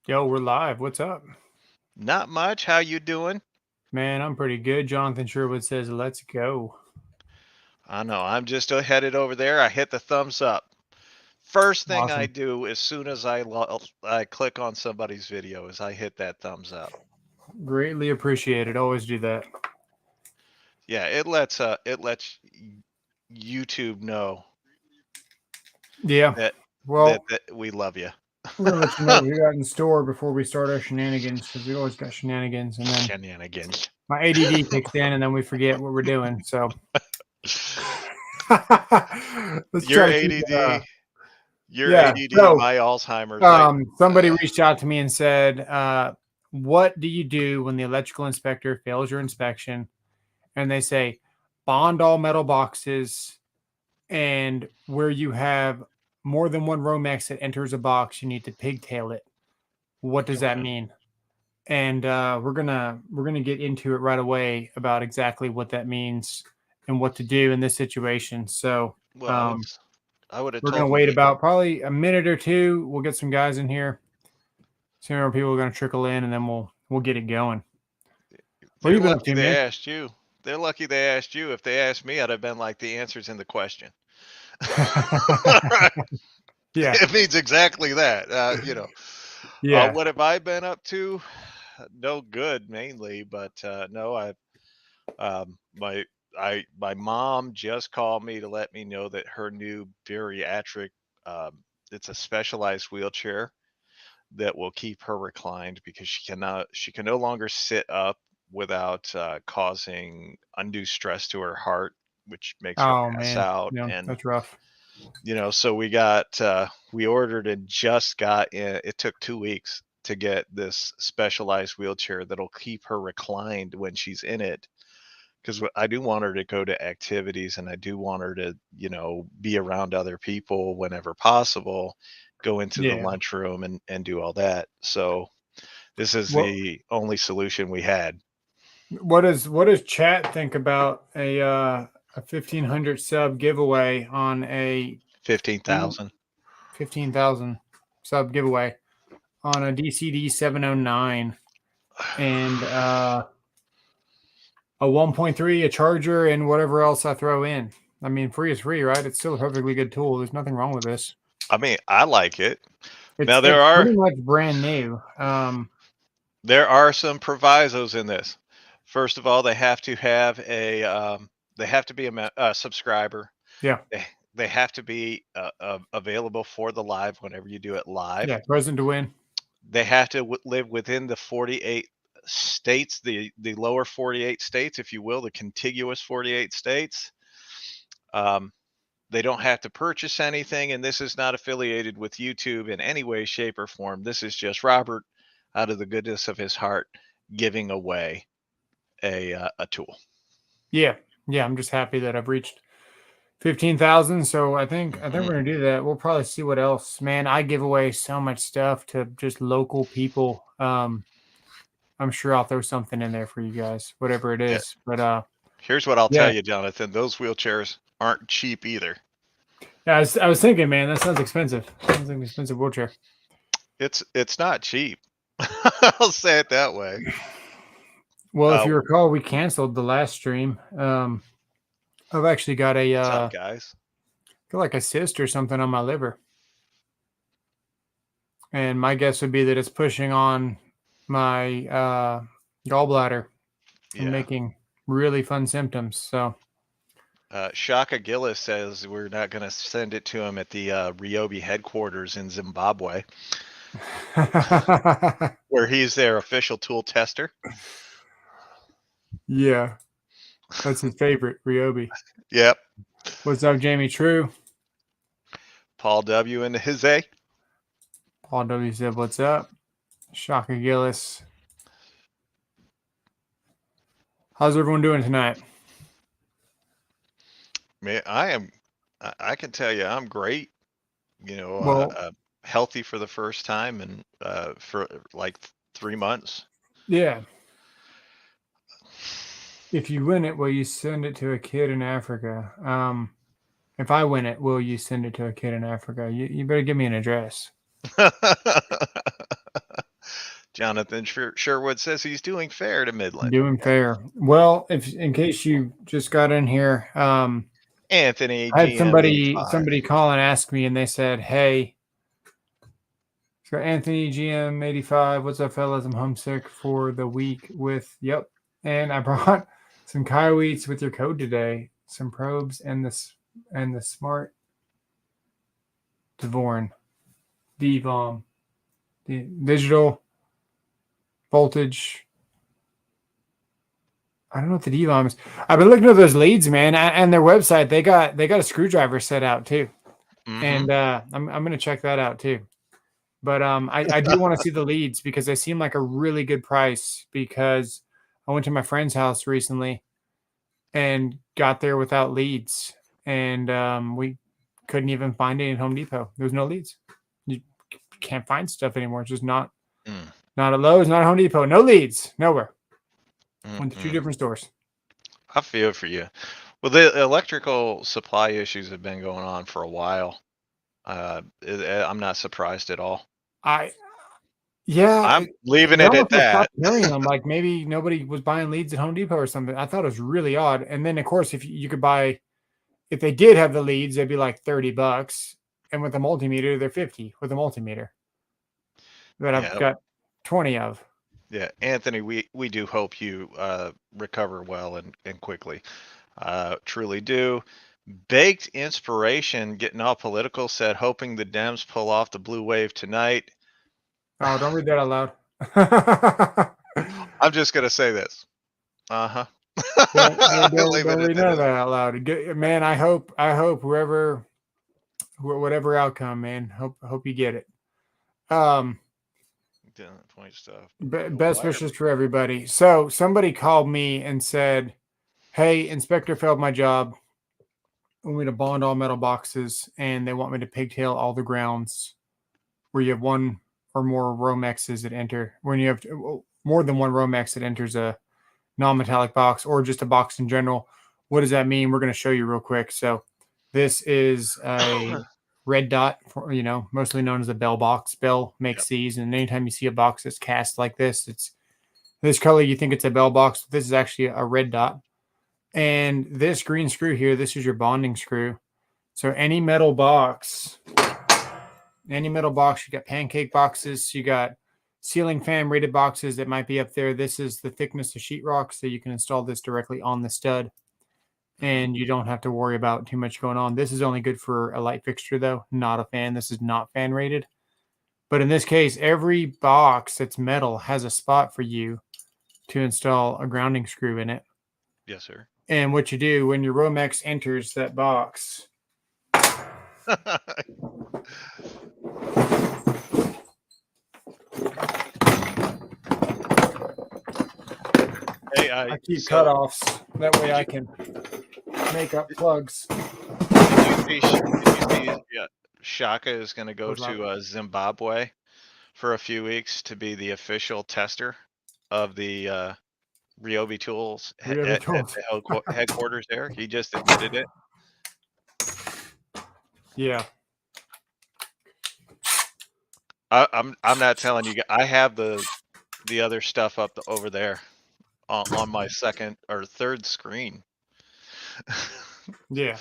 Yo, we're live. What's up? Not much. How you doing? Man, I'm pretty good. Jonathan Sherwood says, let's go. I know. I'm just headed over there. I hit the thumbs up. First thing I Awesome. do as soon as I click on somebody's video is I hit that thumbs up. Greatly appreciated. Always do that. Yeah, it lets YouTube know Yeah. that that, Well, that we love you. we're going to let you know what we got in store before we start our shenanigans because we always got shenanigans. And then Shenanigans. my ADD kicks in and then we forget what we're doing. So let's Your try to keep ADD, your yeah. ADD, So my Alzheimer's. somebody reached out to me and said, what do you do when the electrical inspector fails your inspection? And they say, bond all metal boxes, and where you have more than one Romex that enters a box, you need to pigtail it. What does that Okay. mean? And we're gonna get into it right away about exactly what that means and what to do in this situation. So Well, um, I would have we're gonna told wait me. about probably a minute or two. We'll get some guys in here. Some more people are gonna trickle in, and then we'll get it going. What have They're you been up lucky to, they man? asked you. They're lucky they asked you. If they asked me, I'd have been like the answer's in the question. Yeah, It means exactly that. yeah. What have I been up to? No good, mainly, but no, my my mom just called me to let me know that her new bariatric, it's a specialized wheelchair that will keep her reclined because she can no longer sit up without causing undue stress to her heart, which makes her Oh pass man, out. yeah, And that's rough. so we ordered and just got in. It took 2 weeks to get this specialized wheelchair that'll keep her reclined when she's in it. Because I do want her to go to activities, and I do want her to, be around other people whenever possible, go into the Yeah. lunchroom and do all that. So this is What the only solution we had. what does chat think about a 1,500 sub giveaway on a 15,000. 15,000 sub giveaway on a DCD 709 and a 1.3, a charger, and whatever else I throw in. I mean, free is free, right? It's still a perfectly good tool. There's nothing wrong with this. I mean, I like it. It's Now it's pretty much brand new. there are some provisos in this. First of all, they have to be a subscriber. Yeah, They have to be available for the live whenever you do it live. yeah, present to win. They have to live within the 48 states, the lower 48 states, if you will, the contiguous 48 states. Um, they don't have to purchase anything, and this is not affiliated with YouTube in any way, shape, or form. This is just Robert, out of the goodness of his heart, giving away a tool. Yeah, yeah. I'm just happy that I've reached 15,000. So I think Mhm. we're gonna do that. We'll probably see what else. Man, I give away so much stuff to just local people. I'm sure I'll throw something in there for you guys, whatever it Yeah. is. But Here's what I'll tell yeah, you, Jonathan. Those wheelchairs aren't cheap either. yeah. I was thinking, man, that sounds expensive. Sounds like an expensive wheelchair. It's not cheap. I'll say it that way. Well, if Uh, you recall, we canceled the last stream. I've actually got a what's up, guys? feel like a cyst or something on my liver, and my guess would be that it's pushing on my gallbladder and Yeah. making really fun symptoms. So Shaka Gillis says we're not going to send it to him at the Ryobi headquarters in Zimbabwe, where he's their official tool tester. yeah, that's his favorite, Ryobi. Yep. What's up, Jamie True? Paul W. and his A. Paul W said, "What's up?" Shaka Gillis. How's everyone doing tonight? Man, I can tell you, I'm great. You know, Well, healthy for the first time and for like 3 months. yeah. If you win it, will you send it to a kid in Africa? If I win it, will you send it to a kid in Africa? You better give me an address. Jonathan Sherwood says he's doing fair to Midland. Doing fair. Well, if in case you just got in here, Anthony I had GM85. somebody call and ask me, and they said, "Hey, so Anthony GM85, what's up, fellas? I'm homesick for the week with yep, and I brought some coyotes with your code today, some probes, and the smart Devorn, DVOM, the digital voltage." I don't know what the DVOM is. I've been looking at those leads, man, and their website. They got a screwdriver set out too, and I'm gonna check that out too. But I do want to see the leads because they seem like a really good price. Because I went to my friend's house recently and got there without leads, and we couldn't even find any at Home Depot. There was no leads. You can't find stuff anymore. It's just not at Lowe's, not at Home Depot. No leads, nowhere. Went to 2 different stores. I feel for you. Well, the electrical supply issues have been going on for a while. I'm not surprised at all. I'm leaving it at that. Hearing them, like maybe nobody was buying leads at Home Depot or something. I thought it was really odd. And then, of course, if you could buy, if they did have the leads, they'd be like $30, and with a multimeter, they're $50 with a multimeter that I've got 20 of. Yeah, Anthony, we do hope you recover well and quickly. Truly do. Baked Inspiration, getting all political, said hoping the Dems pull off the blue wave tonight. Oh, don't read that out loud. I'm just gonna say this. Don't read none of that out loud, man. I hope whatever outcome, man. Hope you get it. Point stuff. Best wishes for everybody. So somebody called me and said, "Hey, inspector failed my job. Want me to bond all metal boxes, and they want me to pigtail all the grounds where you have one or more Romexes that enter. When you have more than one Romex that enters a non-metallic box or just a box in general. What does that mean? We're going to show you real quick. So this is a red dot, mostly known as a bell box. Bell makes these, and anytime you see a box that's cast like this, it's this color, you think it's a bell box. This is actually a red dot. And this green screw here, this is your bonding screw. So any metal box, you got pancake boxes, you got ceiling fan rated boxes that might be up there. This is the thickness of sheetrock, so you can install this directly on the stud. And you don't have to worry about too much going on. This is only good for a light fixture, though, not a fan. This is not fan rated. But in this case, every box that's metal has a spot for you to install a grounding screw in it. Yes, sir. And what you do when your Romex enters that box. Hey, I keep cutoffs. That way I can make up plugs. Did you see Shaka is going to go to Zimbabwe for a few weeks to be the official tester of the Ryobi Tools at the headquarters there. He just admitted it. Yeah. I'm not telling you. I have the other stuff up over there on my second or third screen. Yeah.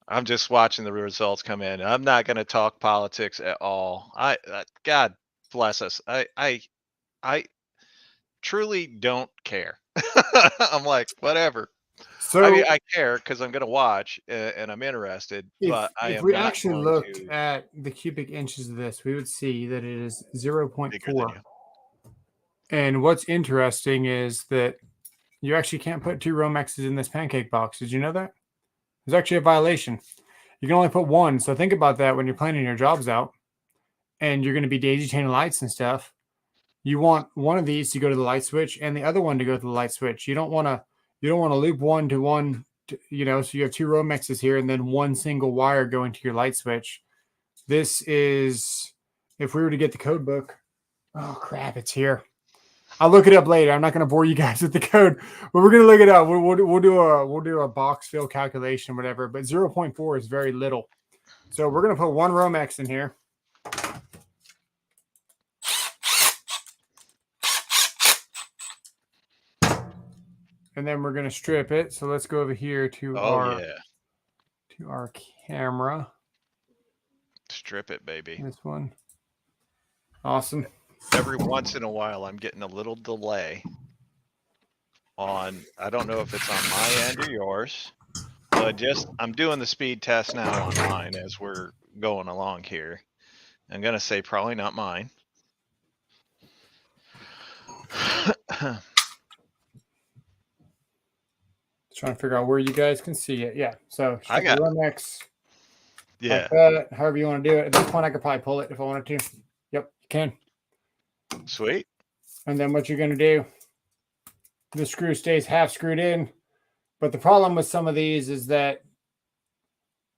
I'm just watching the results come in. I'm not going to talk politics at all. God bless us. I truly don't care. I'm like, whatever. So I mean, I care because I'm going to watch and I'm interested. But if we actually looked at the cubic inches of this, we would see that it is 0.4. And what's interesting is that you actually can't put 2 Romexes in this pancake box. Did you know that? There's actually a violation. You can only put 1. So think about that when you're planning your jobs out and you're going to be daisy chaining lights and stuff. You want one of these to go to the light switch and the other one to go to the light switch. You don't want to loop one to one, so you have 2 Romexes here and then one single wire going to your light switch. This is, if we were to get the code book, oh crap, it's here. I'll look it up later. I'm not going to bore you guys with the code, but we're going to look it up. We'll do a box fill calculation, whatever. But 0.4 is very little. So we're going to put 1 Romex in here. and then we're going to strip it. So let's go over here to Oh yeah. our camera. Strip it, baby. This one. Awesome. Every once in a while, I'm getting a little delay on, I don't know if it's on my end or yours, but I'm doing the speed test now on mine as we're going along here. I'm going to say probably not mine. Trying to figure out where you guys can see it. Yeah. So I strip got, the Romex yeah, like that, however you want to do it. At this point, I could probably pull it if I wanted to. Yep, you can. sweet. And then what you're going to do, the screw stays half screwed in. But the problem with some of these is that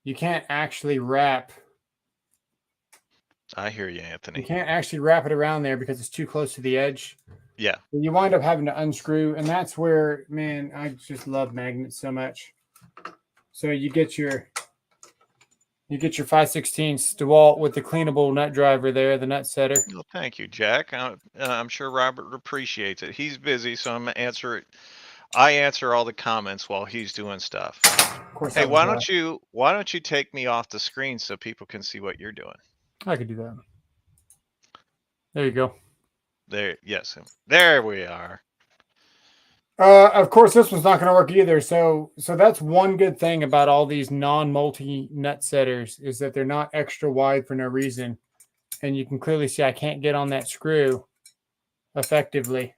you can't actually wrap. I hear you, Anthony. You can't actually wrap it around there because it's too close to the edge. Yeah. You wind up having to unscrew, and that's where, man, I just love magnets so much. So you get your 5/16 DeWalt with the cleanable nut driver there, the nut setter. Well, thank you, Jack. I'm sure Robert appreciates it. He's busy, so I'm gonna answer it. I answer all the comments while he's doing stuff. Of course. Hey, why don't you take me off the screen so people can see what you're doing? I could do that. There you go. There, yes, there we are. Of course, this one's not going to work either. So that's one good thing about all these non-multi nut setters is that they're not extra wide for no reason, and you can clearly see I can't get on that screw effectively.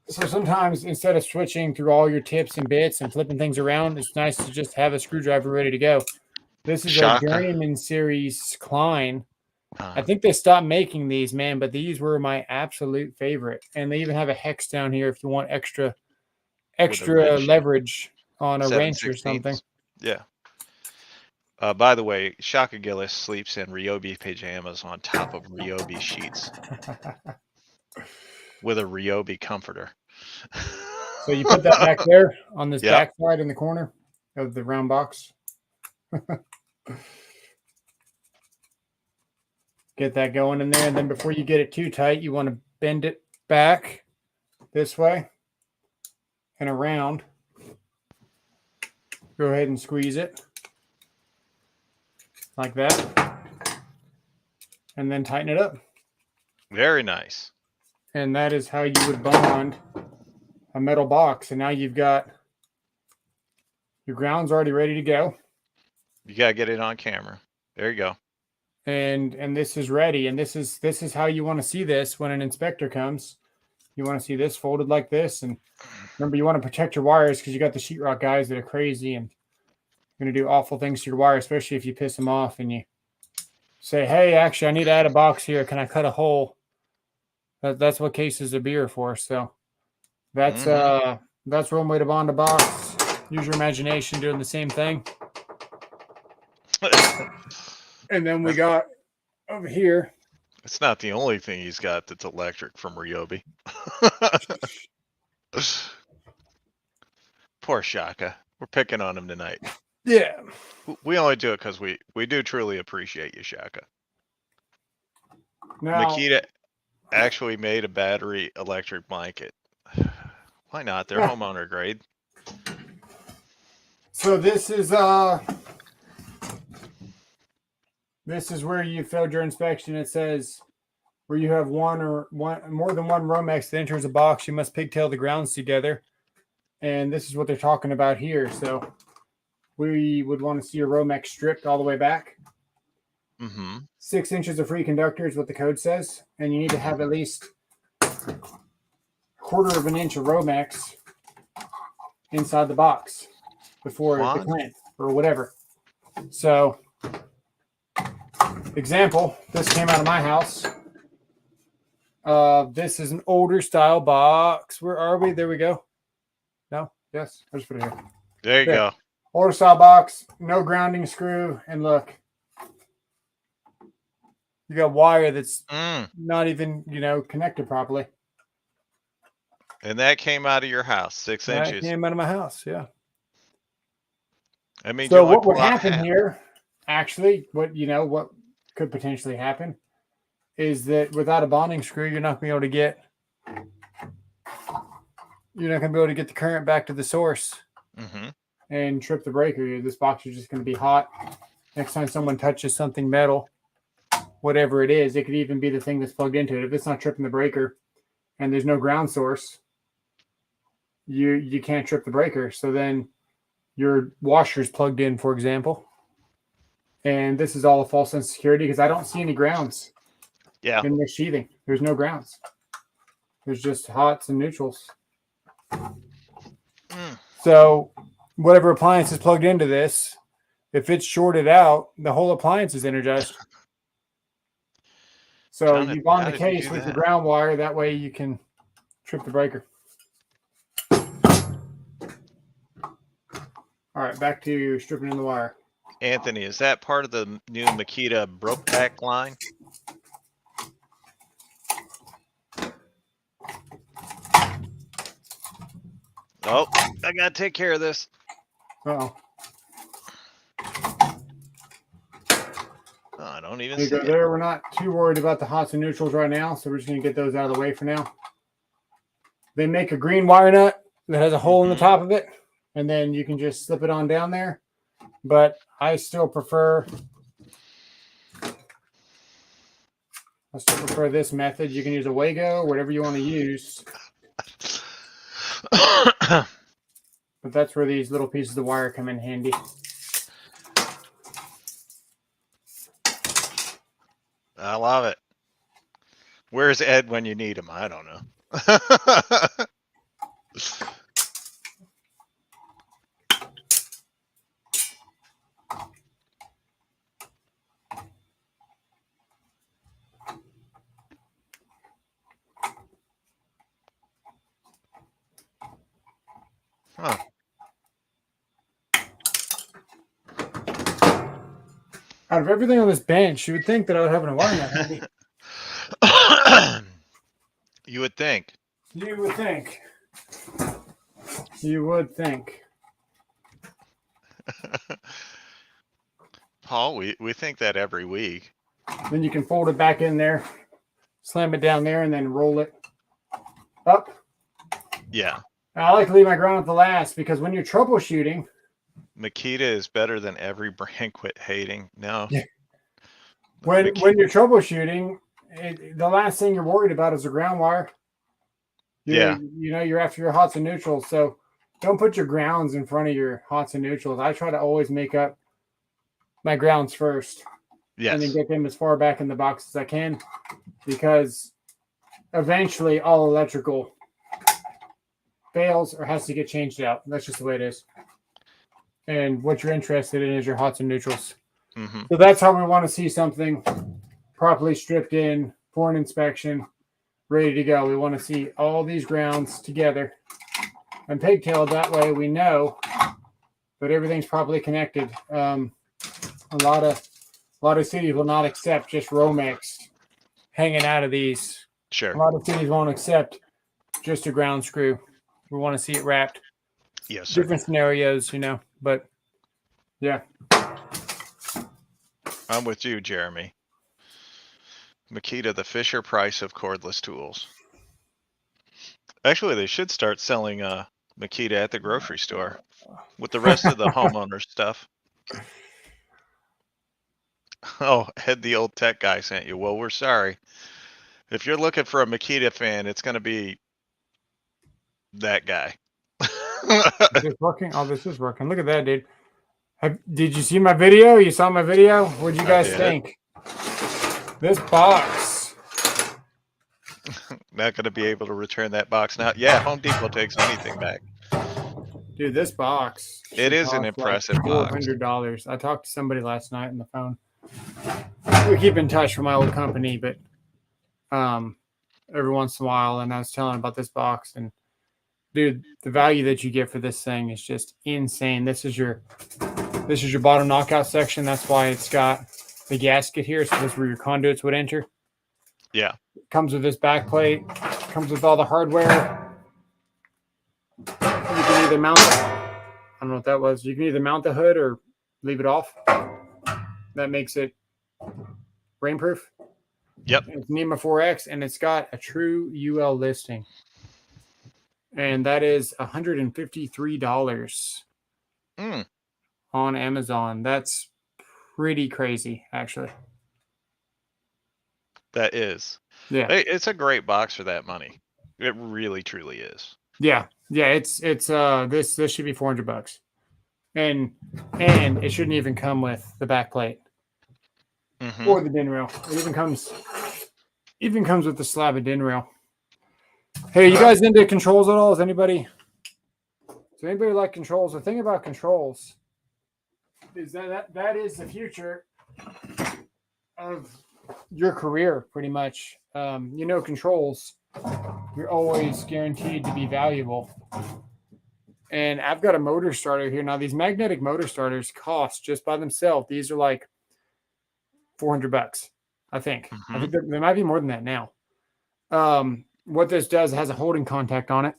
So sometimes instead of switching through all your tips and bits and flipping things around, it's nice to just have a screwdriver ready to go. This is a Journeyman Series Klein. I think they stopped making these, man, but these were my absolute favorite. And they even have a hex down here if you want extra leverage on a wrench or something. Yeah. By the way, Shaka Gillis sleeps in Ryobi pajamas on top of Ryobi sheets with a Ryobi comforter. So you put that back there on this back side in the corner of the round box. Get that going in there, and then before you get it too tight, you want to bend it back this way and around. Go ahead and squeeze it like that, and then tighten it up. Very nice. And that is how you would bond a metal box. And now you've got your grounds already ready to go. You got to get it on camera. There you go. And this is ready. And this is how you want to see this when an inspector comes. You want to see this folded like this. And remember, you want to protect your wires because you got the sheetrock guys that are crazy and going to do awful things to your wire, especially if you piss them off and you say, hey, actually, I need to add a box here. Can I cut a hole? That's what cases of beer for. So that's one way to bond a box. Use your imagination doing the same thing. And then we got over here. It's not the only thing he's got that's electric from Ryobi. Poor Shaka. We're picking on him tonight. Yeah. We only do it because we do truly appreciate you, Shaka. Now, Makita actually made a battery electric blanket. Why not? They're homeowner grade. So this is where you failed your inspection. It says where you have more than one Romex that enters a box, you must pigtail the grounds together. And this is what they're talking about here. So we would want to see your Romex stripped all the way back. 6 inches of free conductor is what the code says. And you need to have at least 1/4 of an inch of Romex inside the box before the clamp or whatever. So, example, this came out of my house. This is an older style box. Where are we? There we go. No? Yes? I just put it here. There you go. Older style box, no grounding screw, and look. You got wire that's not even, connected properly. And that came out of your house, 6 inches. That came out of my house, yeah. I mean, so what would happen here, actually, what could potentially happen is that without a bonding screw, you're not going to be able to get you're not going to be able to get the current back to the source Mm-hmm. and trip the breaker. This box is just going to be hot. Next time someone touches something metal, whatever it is, it could even be the thing that's plugged into it. If it's not tripping the breaker and there's no ground source, you can't trip the breaker. So then your washer's plugged in, for example. And this is all a false sense of security because I don't see any grounds in this sheathing. There's no grounds. There's just hots and neutrals. So whatever appliance is plugged into this, if it's shorted out, the whole appliance is energized. So you bond the case with your ground wire. That way you can trip the breaker. All right, back to stripping in the wire. Anthony, is that part of the new Makita Brokeback line? Oh, I gotta take care of this. Uh-oh. Oh, I don't even see it. There, we're not too worried about the hots and neutrals right now, so we're just gonna get those out of the way for now. They make a green wire nut that has a hole in the top of it, and then you can just slip it on down there. But I still prefer this method. You can use a Wago, whatever you want to use. But that's where these little pieces of wire come in handy. I love it. Where's Ed when you need him? I don't know. Huh. Out of everything on this bench, you would think that I would have a wire nut handy. You would think. You would think. You would think. Paul, we think that every week. Then you can fold it back in there, slam it down there, and then roll it up. Yeah. I like to leave my ground at the last because when you're troubleshooting, Makita is better than every brand. Quit hating. No. Yeah. When you're troubleshooting, the last thing you're worried about is the ground wire. You're after your hots and neutrals. So don't put your grounds in front of your hots and neutrals. I try to always make up my grounds first. Yes. And then get them as far back in the box as I can, because eventually all electrical fails or has to get changed out. That's just the way it is. And what you're interested in is your hots and neutrals. Mm-hmm. So that's how we want to see something properly stripped in for an inspection, ready to go. We want to see all these grounds together and pigtailed. That way we know that everything's properly connected. A lot of cities will not accept just Romex hanging out of these. Sure. A lot of cities won't accept just a ground screw. We want to see it wrapped. Yes. Sir. Different scenarios, but yeah. I'm with you, Jeremy. Makita, the Fisher Price of cordless tools. Actually, they should start selling Makita at the grocery store with the rest of the homeowner stuff. Oh, Ed, the old tech guy sent you. Well, we're sorry. If you're looking for a Makita fan, it's going to be that guy. Is this working? Oh, this is working. Look at that, dude. Did you see my video? You saw my video? What'd you guys think? This box. Not going to be able to return that box now. Yeah, Home Depot takes anything back. Dude, this box. It is an impressive box. $400. I talked to somebody last night on the phone. We keep in touch from my old company, but every once in a while, and I was telling about this box, and dude, the value that you get for this thing is just insane. This is your bottom knockout section. That's why it's got the gasket here, so this is where your conduits would enter. Yeah. It comes with this back plate. Comes with all the hardware. You can either mount it. I don't know what that was. You can either mount the hood or leave it off. That makes it rainproof. Yep. It's NEMA 4X, and it's got a true UL listing. and that is $153 Mm, on Amazon. That's pretty crazy, actually. that is. Yeah, It's a great box for that money. It really, truly is. yeah, yeah. It's this should be $400, and it shouldn't even come with the back plate Hmm. or the din rail. It even comes with the slab of din rail. Hey, you guys into controls at all? Does anybody like controls? The thing about controls is that is the future of your career, pretty much. Controls, you're always guaranteed to be valuable. And I've got a motor starter here. Now, these magnetic motor starters cost just by themselves. These are like $400, I think. I Hmm. think there might be more than that now. What this does, it has a holding contact on it.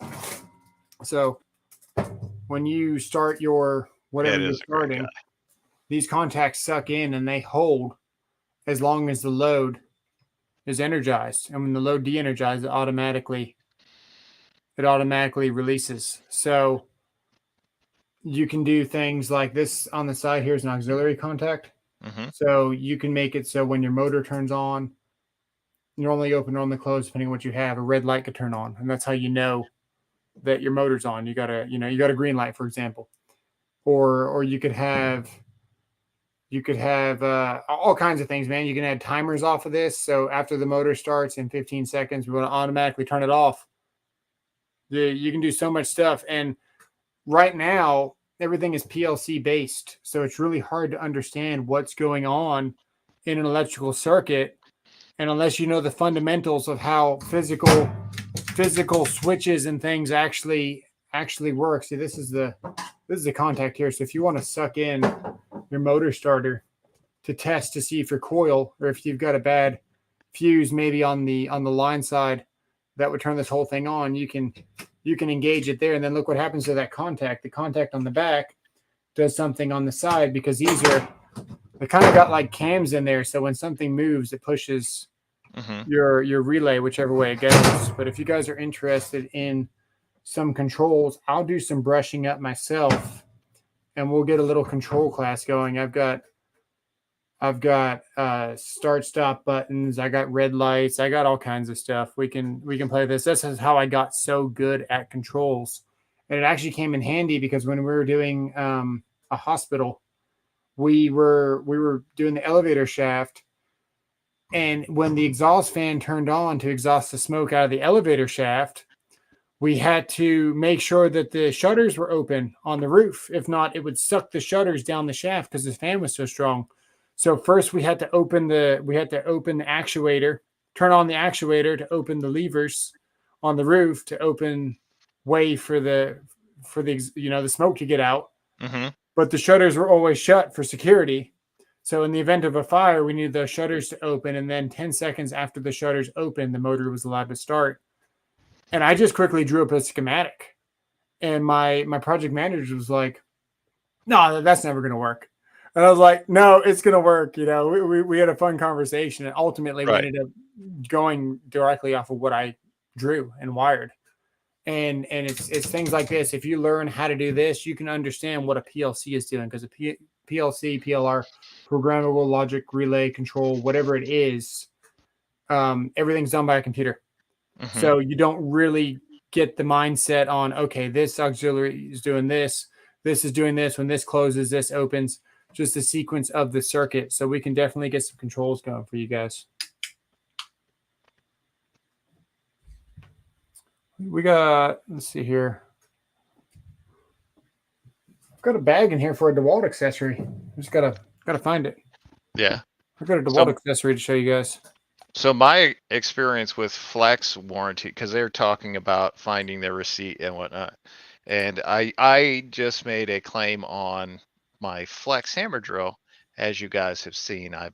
So when you start your whatever It you're is a great starting, guy. these contacts suck in and they hold as long as the load is energized. And when the load de-energizes, it automatically releases. So you can do things like this on the side. Here's an auxiliary contact. Hmm. So you can make it so when your motor turns on, normally open, normally closed, depending on what you have, a red light could turn on. And that's how you know that your motor's on. You got a green light, for example. Or you could have all kinds of things, man. You can add timers off of this. So after the motor starts in 15 seconds, we want to automatically turn it off. You can do so much stuff. And right now, everything is PLC based. So it's really hard to understand what's going on in an electrical circuit. And unless you know the fundamentals of how physical switches and things actually work. See, this is the contact here. So if you want to suck in your motor starter to test to see if your coil or if you've got a bad fuse maybe on the line side that would turn this whole thing on, you can engage it there, and then look what happens to that contact. The contact on the back does something on the side because they kind of got like cams in there, so when something moves it pushes Hmm. your relay whichever way it goes. But if you guys are interested in some controls, I'll do some brushing up myself and we'll get a little control class going. I've got start stop buttons. I got red lights. I got all kinds of stuff. We can play this. This is how I got so good at controls, and it actually came in handy because when we were doing a hospital, we were doing the elevator shaft, and when the exhaust fan turned on to exhaust the smoke out of the elevator shaft, we had to make sure that the shutters were open on the roof. If not, it would suck the shutters down the shaft because the fan was so strong. So first we had to open the actuator, turn on the actuator to open the levers on the roof to open way for the smoke to get out. Hmm. But the shutters were always shut for security. So in the event of a fire, we needed the shutters to open, and then 10 seconds after the shutters opened, the motor was allowed to start. And I just quickly drew up a schematic. And my project manager was like, "No, that's never going to work." And I was like, "No, it's going to work." We had a fun conversation, and ultimately we Right. ended up going directly off of what I drew and wired. And it's things like this. If you learn how to do this, you can understand what a PLC is doing, because PLC, PLR, programmable logic relay control, whatever it is, everything's done by a computer. Hmm. So you don't really get the mindset on, okay, this auxiliary is doing this is doing this. When this closes, this opens. Just the sequence of the circuit. So we can definitely get some controls going for you guys. We got, let's see here. I've got a bag in here for a DeWalt accessory. Just gotta find it. Yeah. I've got a DeWalt So accessory to show you guys. So my experience with Flex warranty, because they're talking about finding their receipt and whatnot, and I just made a claim on my Flex hammer drill, as you guys have seen. I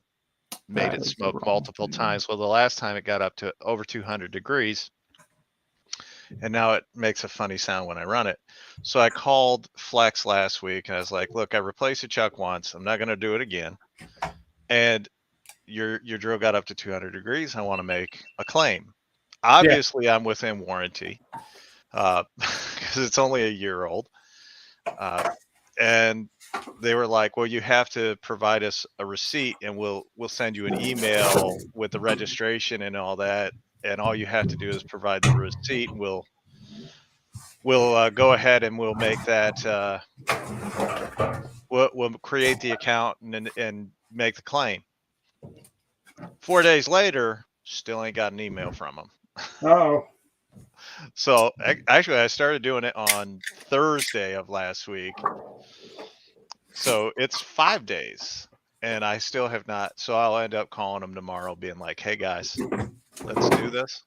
made That it is the smoke wrong multiple thing. times. Well, the last time it got up to over 200 degrees, and now it makes a funny sound when I run it. So I called Flex last week and I was like, "Look, I replaced the chuck once. I'm not going to do it again." And your drill got up to 200 degrees. I want to make a claim. Yeah, Obviously, I'm within warranty. because it's only a year old. And they were like, "Well, you have to provide us a receipt, and we'll send you an email with the registration and all that. And all you have to do is provide the receipt, and we'll go ahead and we'll make that we'll create the account and make the claim." 4 days later, still ain't got an email from them. Oh, So actually, I started doing it on Thursday of last week. So it's 5 days, and I still have not. So I'll end up calling them tomorrow, being like, "Hey guys, let's do this."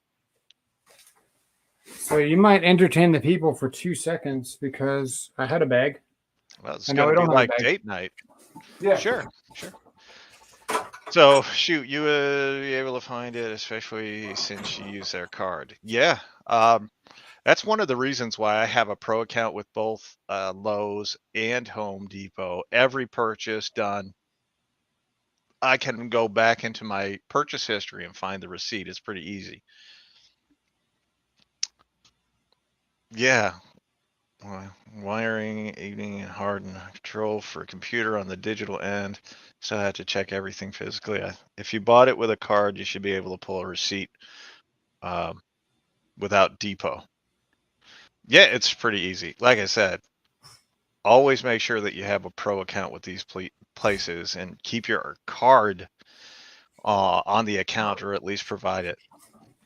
so you might entertain the people for 2 seconds because I had a bag. Well, it's And now going we to be don't have a like bag. date night. Yeah. Sure. So shoot, you would be able to find it, especially since you use their card. Yeah. That's one of the reasons why I have a pro account with both Lowe's and Home Depot. Every purchase done, I can go back into my purchase history and find the receipt. It's pretty easy. Yeah. Wiring, evening, and harden control for computer on the digital end. So I had to check everything physically. If you bought it with a card, you should be able to pull a receipt without Depot. Yeah, it's pretty easy. Like I said, always make sure that you have a pro account with these places and keep your card on the account, or at least provide it.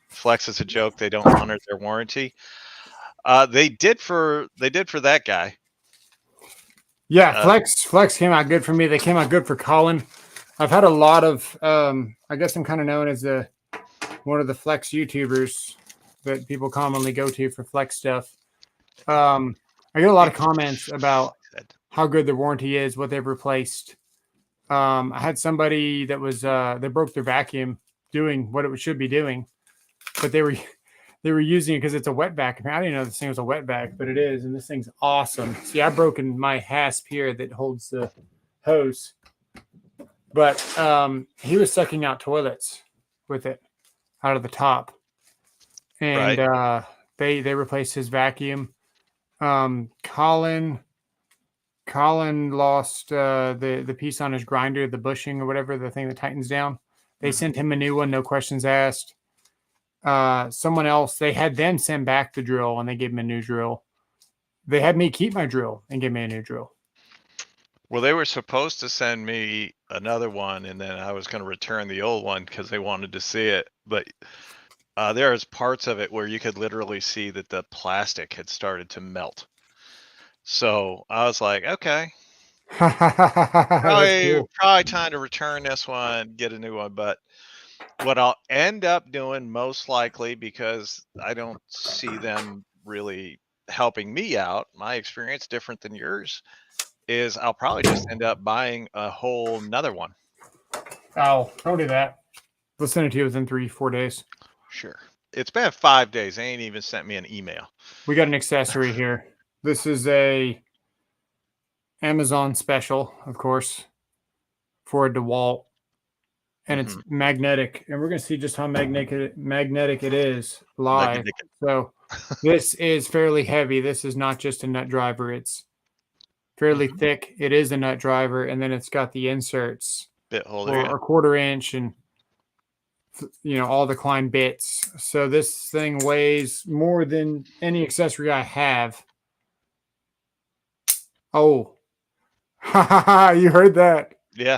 Flex is a joke. They don't honor their warranty. They did for that guy. Yeah, Flex came out good for me. They came out good for Colin. I've had a lot of I guess I'm kind of known as one of the Flex YouTubers that people commonly go to for Flex stuff. I get a lot of comments about how good the warranty is, what they've replaced. I had somebody that was they broke their vacuum doing what it should be doing, but they were using it because it's a wet vac. I didn't know this thing was a wet vac, but it is, and this thing's awesome. See, I've broken my hasp here that holds the hose, but he was sucking out toilets with it out of the top, and Right. They replaced his vacuum. Colin lost the piece on his grinder, the bushing or whatever, the thing that tightens down. They sent him a new one, no questions asked. Someone else, they had them send back the drill and they gave him a new drill. They had me keep my drill and give me a new drill. Well, they were supposed to send me another one, and then I was going to return the old one because they wanted to see it. But there's parts of it where you could literally see that the plastic had started to melt. So I was like, okay, That's cool. probably time to return this one, get a new one. But what I'll end up doing most likely, because I don't see them really helping me out, my experience different than yours, is I'll probably just end up buying a whole nother one. Oh, don't do that. They'll send it to you within 3-4 days. Sure. It's been 5 days. They ain't even sent me an email. We got an accessory here. This is a Amazon special, of course, for a DeWalt, and it's magnetic. And we're going to see just how magnetic it is live. So this is fairly heavy. This is not just a nut driver. It's fairly thick. It is a nut driver, and then it's got the inserts Bit holder, for a 1/4 inch and all the Klein bits. So this thing weighs more than any accessory I have. Oh, you heard that? Yeah.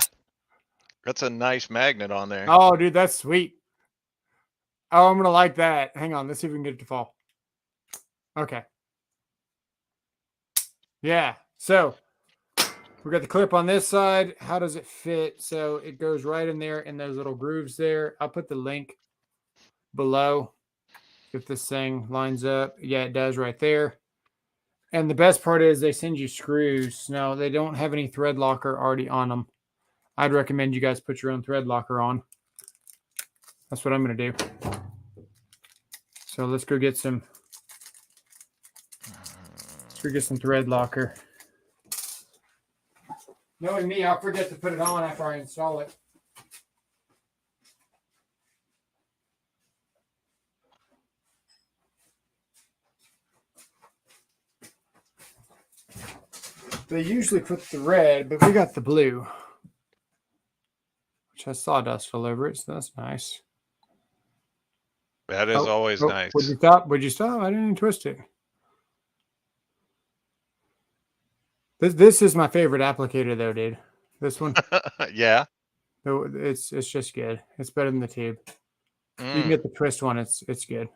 That's a nice magnet on there. Oh, dude, that's sweet. Oh, I'm gonna like that. Hang on, let's see if we can get it to fall. Okay. Yeah. So we got the clip on this side. How does it fit? So it goes right in there in those little grooves there. I'll put the link below if this thing lines up. Yeah, it does right there. And the best part is they send you screws. Now, they don't have any thread locker already on them. I'd recommend you guys put your own thread locker on. That's what I'm going to do. So let's go get some thread locker. Knowing me, I'll forget to put it on after I install it. They usually put the red, but we got the blue, which has sawdust all over it, so that's nice. That is always nice. Would you stop? Would you stop? I didn't even twist it. This is my favorite applicator, though, dude. This one. Yeah. It's just good. It's better than the tube. You can Mm. get the twist one. It's good.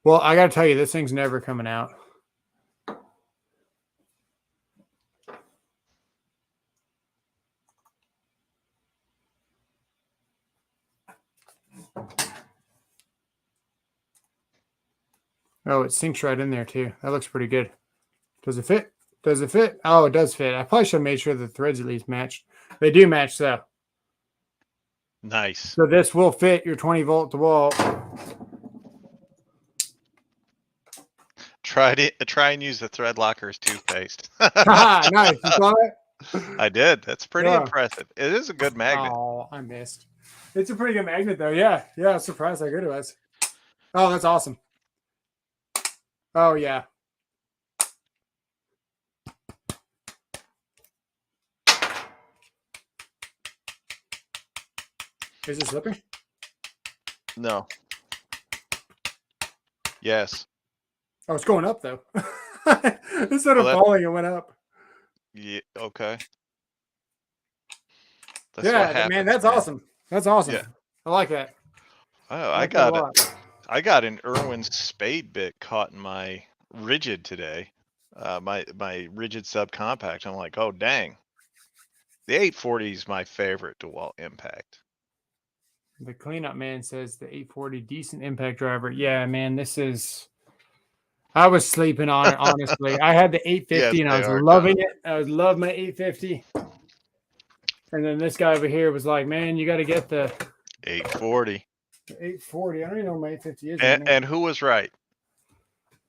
Well, I got to tell you, this thing's never coming out. Oh, it sinks right in there too. That looks pretty good. Does it fit? Does it fit? Oh, it does fit. I probably should have made sure the threads at least matched. They do match, though. Nice. So this will fit your 20-volt DeWalt. Try and use the thread lockers toothpaste. Nice. You saw that? I did. That's pretty Yeah. impressive. It is a good magnet. Oh, I missed. It's a pretty good magnet, though. Yeah. Yeah. I was surprised how good it was. Oh, that's awesome. Oh, yeah. Is it slipping? No. Yes. Oh, it's going up, though. Instead of falling, it went up. Yeah. Okay. That's what happens, man. That's awesome. That's awesome. Yeah. I like that. Oh, I got an Irwin spade bit caught in my rigid today. My rigid subcompact. I'm like, oh dang. The 840 is my favorite DeWalt impact. The cleanup man says the 840 decent impact driver. Yeah, man, this is. I was sleeping on it, honestly. I had the 850 and I was loving it. I was loving my 850. And then this guy over here was like, man, you got to get the 840. The 840. I don't even know what my 850 is. And who was right?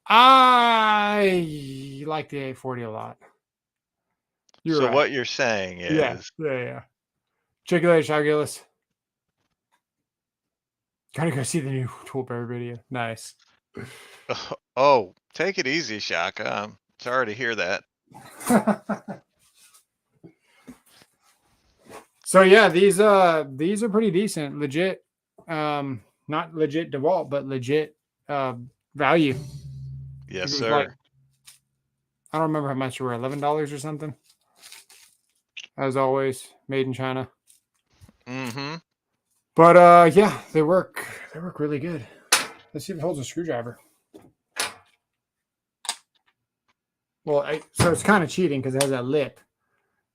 I like the 840 a lot. You're right. What you're saying is. Yeah. Check you later, Shaq Gillis. Gotta go see the new Toolbear video. Nice. Oh, take it easy, Shaka. I'm sorry to hear that. So yeah, these are pretty decent, legit. Not legit DeWalt, but legit value. Yes, sir. I don't remember how much they were, $11 or something. As always, made in China. Mm-hmm. But yeah, they work really good. Let's see if it holds a screwdriver. Well, so it's kind of cheating because it has that lip,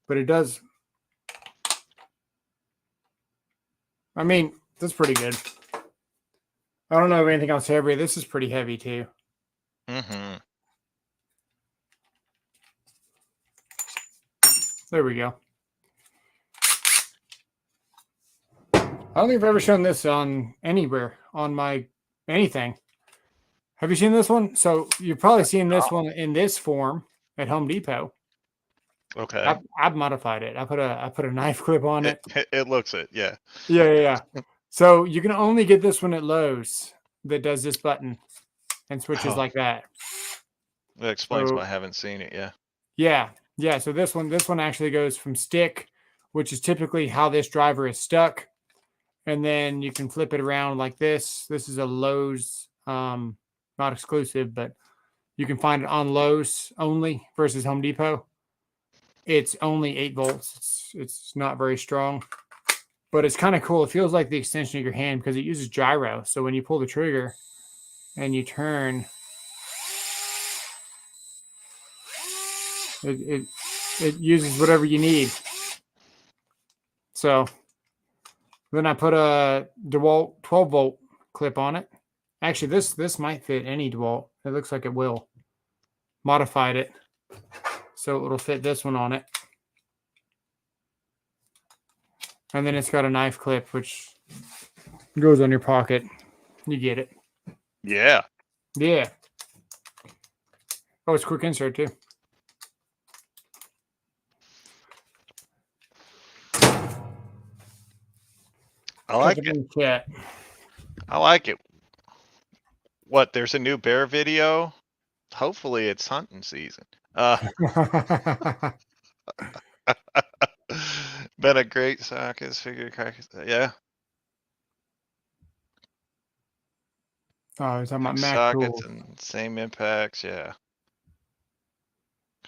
but it does. I mean, that's pretty good. I don't know of anything else heavy. This is pretty heavy too. Mm-hmm. There we go. I don't think I've ever shown this on anywhere on my anything. Have you seen this one? So you've probably seen this one in this form at Home Depot. Okay. I've modified it. I put a knife clip on it. It looks it, yeah. Yeah. So you can only get this one at Lowe's that does this button and switches like that. That explains why I haven't seen it, yeah. Yeah. So this one actually goes from stick, which is typically how this driver is stuck. And then you can flip it around like this. This is a Lowe's, not exclusive, but you can find it on Lowe's only versus Home Depot. It's only 8 volts. It's not very strong, but it's kind of cool. It feels like the extension of your hand because it uses gyro. So when you pull the trigger and you turn, it uses whatever you need. So then I put a DeWalt 12-volt clip on it. Actually, this might fit any DeWalt. It looks like it will. Modified it so it'll fit this one on it. And then it's got a knife clip, which goes on your pocket. You get it. Yeah. Yeah. Oh, it's quick insert too. I like it. I like it. What, there's a new bear video? Hopefully it's hunting season. Uh, been a great sockets, figure crackers. Yeah, Oh, you're talking about Mac sockets tools. and same impacts. Yeah,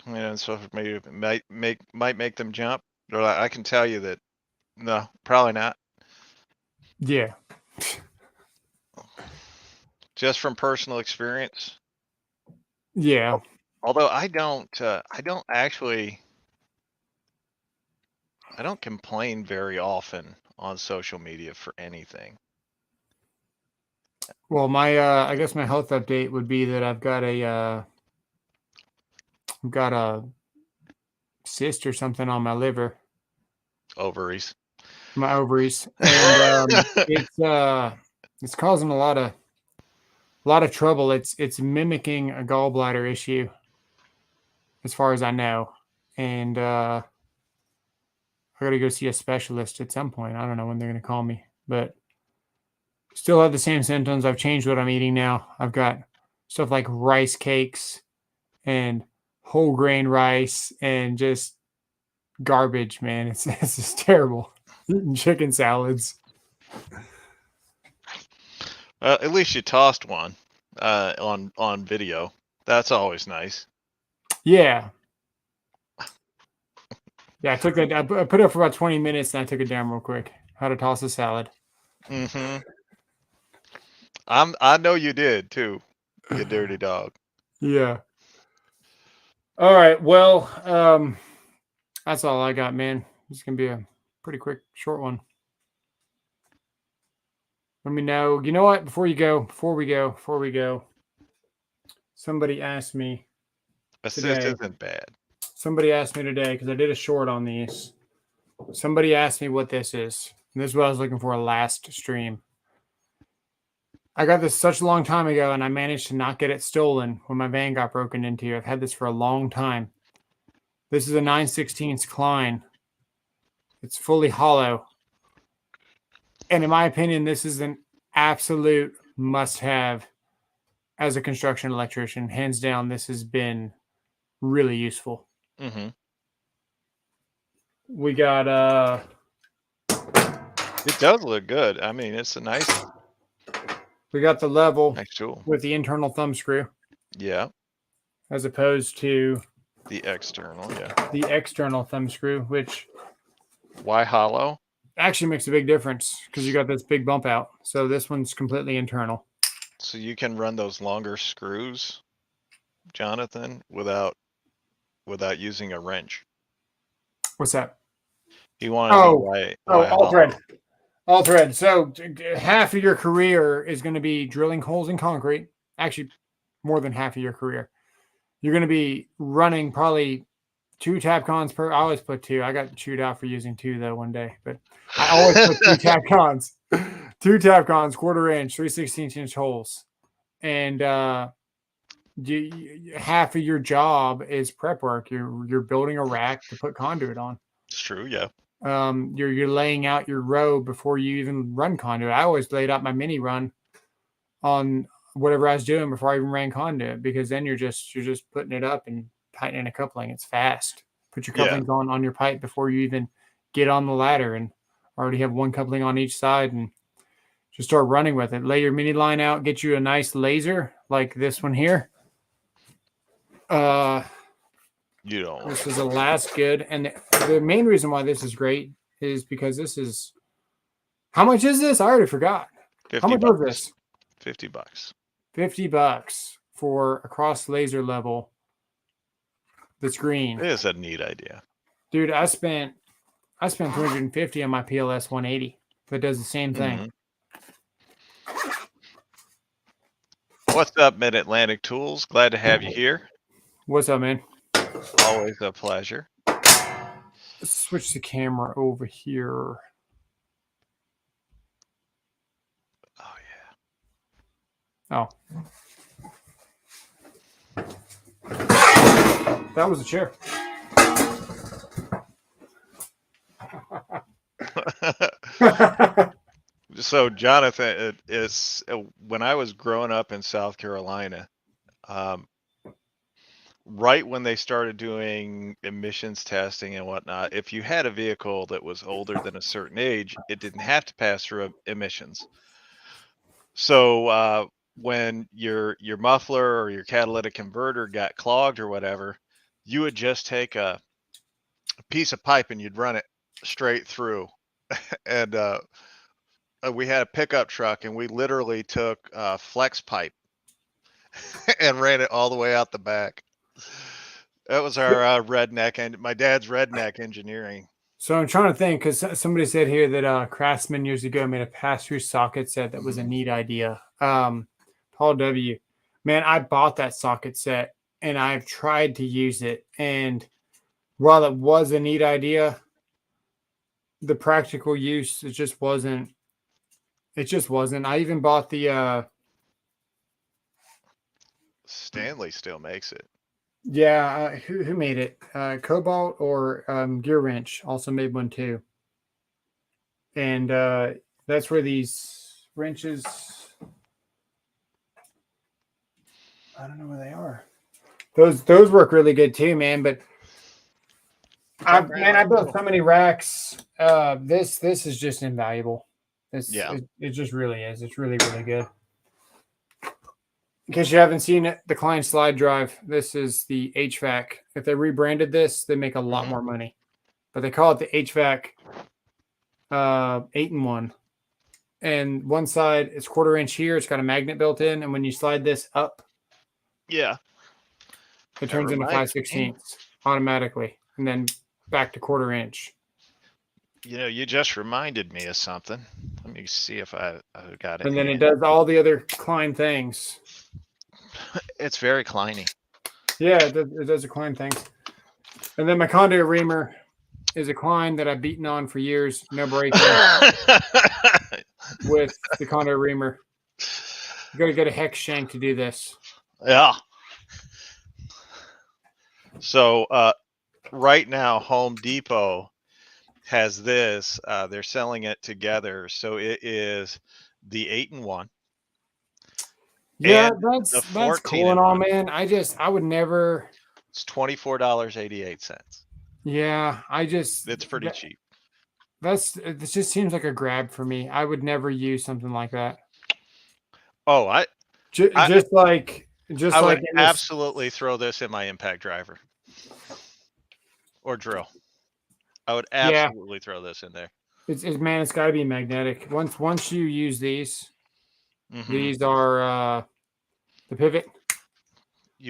and so maybe it might make them jump. They're like, I can tell you that no, probably not. Yeah. Just from personal experience. Yeah. Although I don't complain very often on social media for anything. Well, my I guess my health update would be that I've got a cyst or something on my liver, Ovaries. my ovaries, and it's causing a lot of trouble. It's mimicking a gallbladder issue, as far as I know, and I got to go see a specialist at some point. I don't know when they're going to call me, but still have the same symptoms. I've changed what I'm eating now. I've got stuff like rice cakes and whole grain rice and just garbage, man. It's just terrible. Eating chicken salads. At least you tossed one on video. That's always nice. Yeah. Yeah, I took that. I put it up for about 20 minutes and I took it down real quick. How to toss a salad. Mm-hmm. I know you did too, you dirty dog. Yeah. All right. Well, that's all I got, man. It's gonna be a pretty quick, short one. Let me know. You know what? Before we go, somebody asked me Assist today. isn't bad. Somebody asked me today because I did a short on these. Somebody asked me what this is. And this is what I was looking for last stream. I got this such a long time ago, and I managed to not get it stolen when my van got broken into. I've had this for a long time. This is a 9/16 Klein. It's fully hollow. And in my opinion, this is an absolute must-have as a construction electrician. Hands down, this has been really useful. Mm-hmm. We got It does look good. I mean, it's a nice the level tool. with the internal thumb screw, Yeah. as opposed to The external, yeah. the external thumb screw, which Why hollow? actually makes a big difference because you got this big bump out. So this one's completely internal. So you can run those longer screws, Jonathan, without using a wrench. What's that? You want to know why all hollow? thread. All thread. So half of your career is going to be drilling holes in concrete. Actually, more than half of your career. You're going to be running probably 2 Tapcons per. I always put 2. I got chewed out for using 2 though one day, but I always put 2 Tapcons. 2 Tapcons, 1/4 inch, 3/16 holes, and half of your job is prep work. You're building a rack to put conduit on. It's true, yeah. You're laying out your row before you even run conduit. I always laid out my mini run on whatever I was doing before I even ran conduit, because then you're just putting it up and tightening a coupling. It's fast. Put your couplings on your pipe before you even get on the ladder, and already have one coupling on each side, and just start running with it. Lay your mini line out, get you a nice laser like this one here. You don't. This is the last good, and the main reason why this is great is because this is. How much is this? I already forgot. How much was this? $50. $50 for a cross laser level that's green. It is a neat idea. Dude, I spent $250 on my PLS 180 that does the same thing. Mm-hmm. What's up, Mid-Atlantic Tools? Glad to have you here. What's up, man? Always a pleasure. Let's switch the camera over here. Oh, yeah. Oh. That was a chair. So, Jonathan, when I was growing up in South Carolina, right when they started doing emissions testing and whatnot, if you had a vehicle that was older than a certain age, it didn't have to pass through emissions. So when your muffler or your catalytic converter got clogged or whatever, you would just take a piece of pipe and you'd run it straight through. And we had a pickup truck, and we literally took flex pipe and ran it all the way out the back. That was our redneck and my dad's redneck engineering. So I'm trying to think because somebody said here that Craftsman years ago made a pass-through socket set that was a neat idea. Paul W. Man, I bought that socket set and I've tried to use it. And while it was a neat idea, the practical use, it just wasn't. It just wasn't. I even bought the Stanley still makes it. yeah, who made it? Cobalt or Gear Wrench also made one too. And that's where these wrenches, I don't know where they are. Those work really good too, man. But I built so many racks. This is just invaluable. It just really is. It's really, really good. In case you haven't seen it, the Klein slide drive, this is the HVAC. If they rebranded this, they make a lot more money. But they call it the HVAC 8-in-1. And one side is 1/4 inch here. It's got a magnet built in. And when you slide this up, it turns into 5/16 automatically. And then back to 1/4 inch. You know, you just reminded me of something. Let me see if I got it. And then it does all the other Klein things. It's very Kleiny. Yeah, it does the Klein things. And then my conduit reamer is a Klein that I've beaten on for years. No breaking with the conduit reamer. You got to get a hex shank to do this. Yeah. So right now, Home Depot has this. They're selling it together. So it is the 8-in-1. Yeah, that's cool and all, man. I would never. It's $24.88. Yeah, it's pretty cheap. It just seems like a grab for me. I would never use something like that. Oh, I would absolutely throw this in my impact driver or drill. I would absolutely throw this in there. It's got to be magnetic. Once you use these, these are the pivot.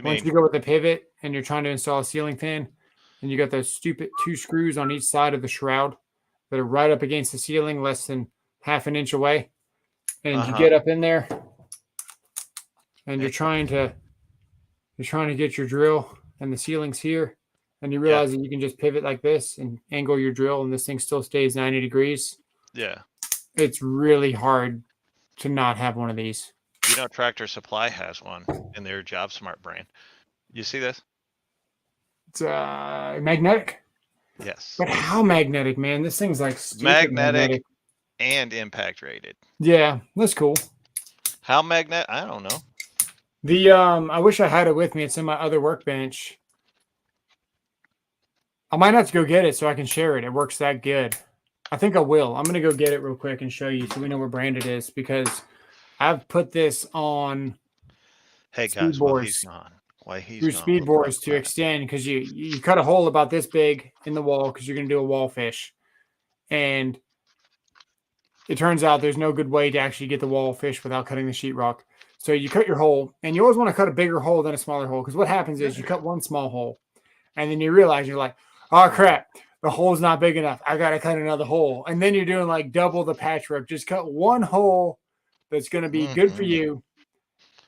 Once you go with the pivot and you're trying to install a ceiling fan, and you got those stupid 2 screws on each side of the shroud that are right up against the ceiling, less than 1/2 inch away, and you get up in there, and you're trying to get your drill, and the ceiling's here, and you realize that you can just pivot like this and angle your drill, and this thing still stays 90 degrees. Yeah, it's really hard to not have one of these. You know, Tractor Supply has one in their Job Smart brand. You see this? It's magnetic. Yes. But how magnetic, man? This thing's like magnetic and impact rated. Yeah, that's cool. How magnetic? I don't know. I wish I had it with me. It's in my other workbench. I might have to go get it so I can share it. It works that good. I think I will. I'm gonna go get it real quick and show you so we know what brand it is, because I've put this on. Hey guys, while he's gone. Through speed bores to extend, because you cut a hole about this big in the wall because you're going to do a wall fish, and it turns out there's no good way to actually get the wall fish without cutting the sheetrock. So you cut your hole, and you always want to cut a bigger hole than a smaller hole, because what happens is you cut one small hole, and then you realize you're like, oh crap, the hole's not big enough. I got to cut another hole, and then you're doing like double the patchwork. Just cut one hole that's going to be good for you.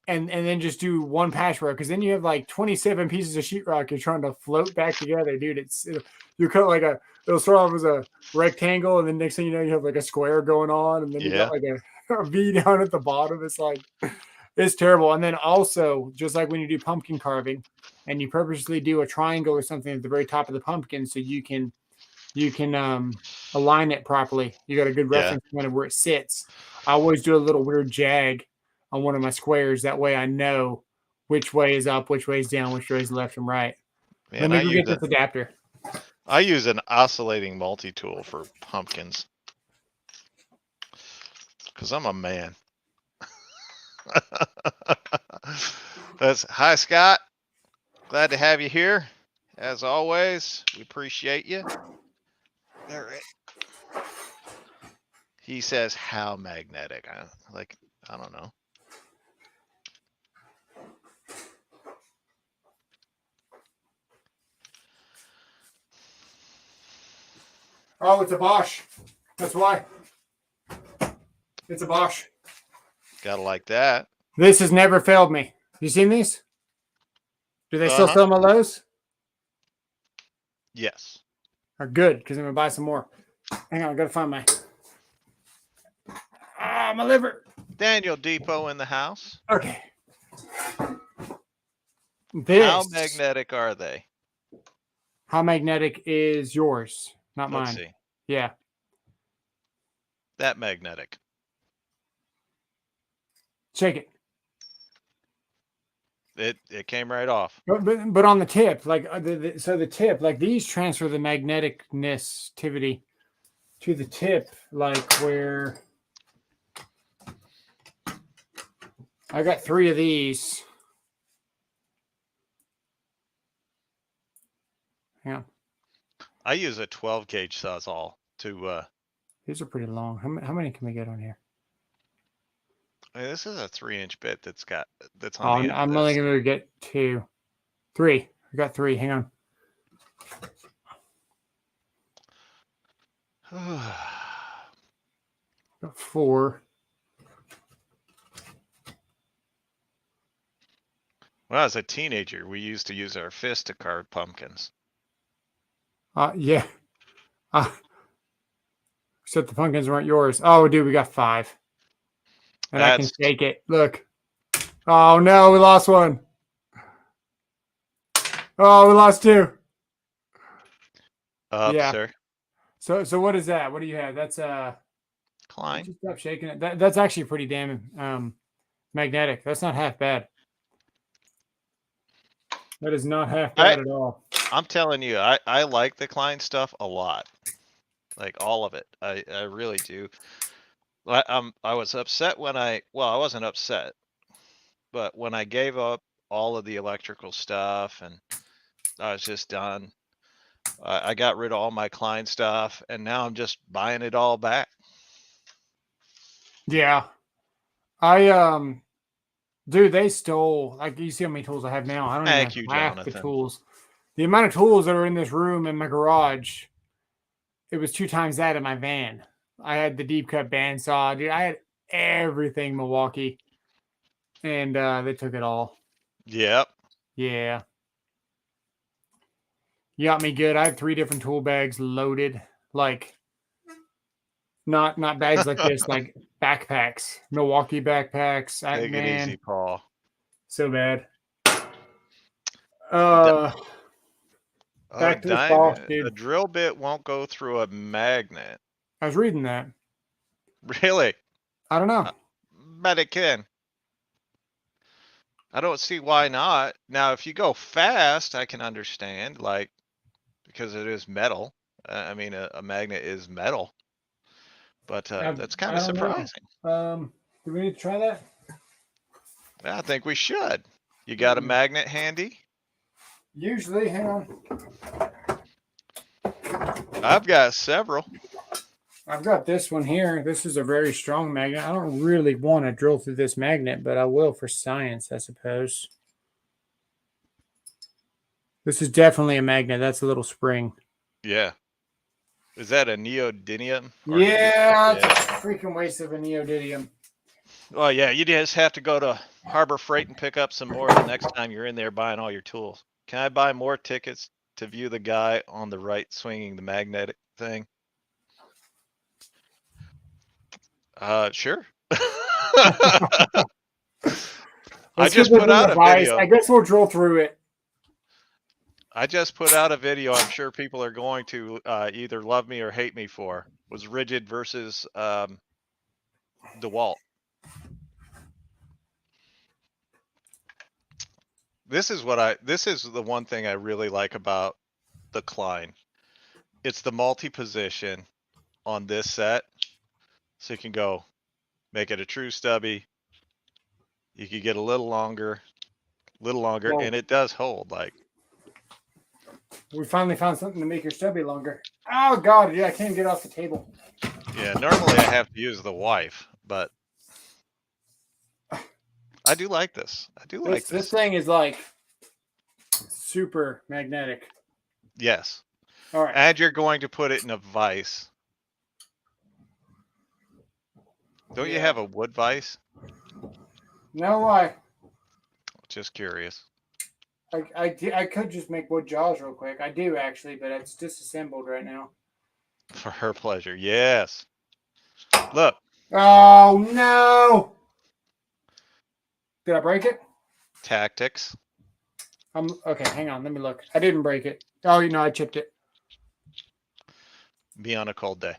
And then just do one patchwork, because then you have like 27 pieces of sheetrock you're trying to float back together, dude. You cut like it'll start off as a rectangle, and then next thing you know, you have like a square going on, and then you got like a V down at the bottom. It's like, it's terrible. And then also, just like when you do pumpkin carving, and you purposely do a triangle or something at the very top of the pumpkin, so you can align it properly. You got a good reference point of where it sits. I always do a little weird jag on one of my squares. That way I know which way is up, which way is down, which way is left and right. Man, Let me go get this adapter. I use an oscillating multi-tool for pumpkins because I'm a man. Hi, Scott. Glad to have you here. As always, we appreciate you. All right. He says, how magnetic? I don't know. Oh, it's a Bosch. That's why. It's a Bosch. Gotta like that. This has never failed me. You seen these? Do they still sell them at Lowe's? Yes. Are good, because I'm going to buy some more. Hang on, I got to find my... my liver. Daniel Depot in the house. Okay. How magnetic are they? How magnetic is yours? Not mine. Let's see. Yeah. That magnetic. Shake it. It came right off. But on the tip, like so the tip, like these transfer the magneticness to the tip, like where I got 3 of these. Yeah. I use a 12 gauge Sawzall to. These are pretty long. How many can we get on here? This is a 3-inch bit that's on the end. I'm only going to get 2, 3. I got 3. Hang on. Got 4. When I was a teenager, we used to use our fist to carve pumpkins. Yeah. Except the pumpkins weren't yours. Oh, dude, we got 5. And I can shake it. Look. Oh, no, we lost one. Oh, we lost 2. Yeah. Sir. So what is that? What do you have? That's Klein. Just stop shaking it. That's actually pretty damn magnetic. That's not half bad. That is not half bad at all. I'm telling you, I like the Klein stuff a lot. Like all of it. I really do. I was upset when I wasn't upset, but when I gave up all of the electrical stuff and I was just done, I got rid of all my Klein stuff and now I'm just buying it all back. Yeah. Dude, they stole, like, you see how many tools I have now. I don't even have half the tools. The amount of tools that are in this room in my garage, it was 2 times that in my van. I had the deep cut bandsaw, dude. I had everything Milwaukee, and they took it all. Yep. Yeah. You got me good. I have 3 different tool bags loaded, like not bags like this, like backpacks, Milwaukee backpacks. Take it easy, Paul. So bad. Back to the Bosch, dude. A drill bit won't go through a magnet. I was reading that. Really? I don't know. But it can. I don't see why not. Now, if you go fast, I can understand, like, because it is metal. I mean, a magnet is metal. But that's kind of surprising. Do we need to try that? I think we should. You got a magnet handy? Usually, hang on. I've got several. I've got this one here. This is a very strong magnet. I don't really want to drill through this magnet, but I will for science, I suppose. This is definitely a magnet. That's a little spring. Yeah. Is that a neodymium? Yeah, it's a freaking waste of a neodymium. Well, yeah, you just have to go to Harbor Freight and pick up some more the next time you're in there buying all your tools. Can I buy more tickets to view the guy on the right swinging the magnetic thing? Sure. I just put out a video. I guess we'll drill through it. I just put out a video I'm sure people are going to either love me or hate me for. Was rigid versus DeWalt. this is the one thing I really like about the Klein. It's the multi-position on this set. So you can go make it a true stubby. You could get a little longer, Well, and it does hold. Like, we finally found something to make your stubby longer. Oh God, yeah, I can't get off the table. yeah, normally I have to use the wife, but I do like this. I do like This this. thing is like super magnetic. Yes. All right. And you're going to put it in a vise. Don't you have a wood vise? No, why? Just curious. I could just make wood jaws real quick. I do actually, but it's disassembled right now. For her pleasure. Yes. Look. Oh no! Did I break it? Tactics. Okay. Hang on. Let me look. I didn't break it. Oh, I chipped it. Me on a cold day.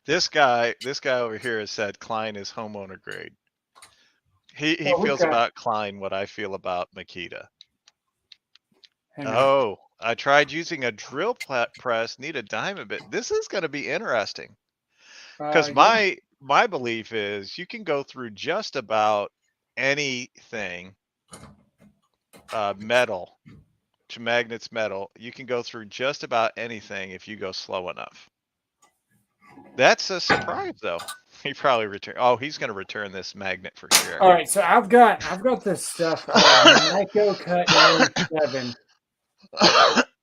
This guy over here has said Klein is homeowner grade. He feels about Klein what I feel about Makita. Oh, I tried using a drill press, need a diamond bit. This is going to be interesting. Because my belief is you can go through just about anything, metal, to magnets metal. You can go through just about anything if you go slow enough. That's a surprise, though. He probably return. Oh, he's going to return this magnet for sure. All right, so I've got this stuff called Micro Cut 97.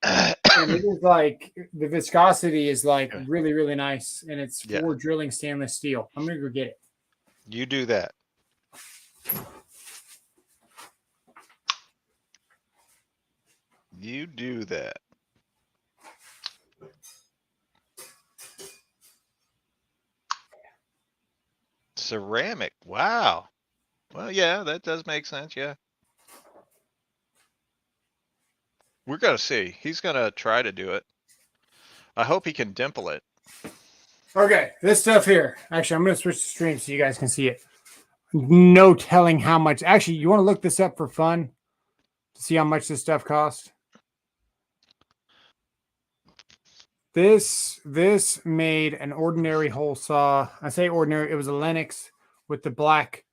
And it is like the viscosity is like really, really nice, and it's for drilling stainless steel. I'm gonna go get it. You do that. You do that. Ceramic. Wow. Well, yeah, that does make sense. Yeah. We're going to see. He's going to try to do it. I hope he can dimple it. Okay, this stuff here. Actually, I'm going to switch the stream so you guys can see it. No telling how much. Actually, you want to look this up for fun to see how much this stuff costs? This made an ordinary hole saw. I say ordinary. It was a Lennox with the black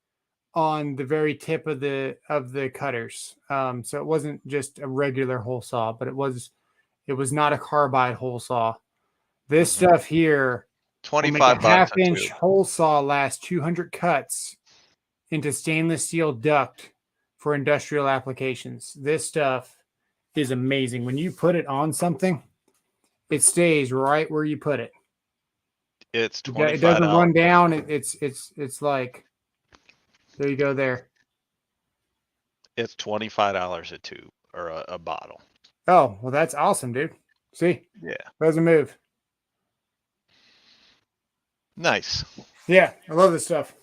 on the very tip of the cutters. So it wasn't just a regular hole saw, but it was not a carbide hole saw. This stuff here, 25 bucks. Half-inch hole saw lasts 200 cuts into stainless steel duct for industrial applications. This stuff is amazing. When you put it on something, it stays right where you put it. It's $25. It doesn't run down. It's like, there you go there. It's $25 a tube or a bottle. Oh, well, that's awesome, dude. See? Yeah. Doesn't move. Nice. Yeah, I love this stuff.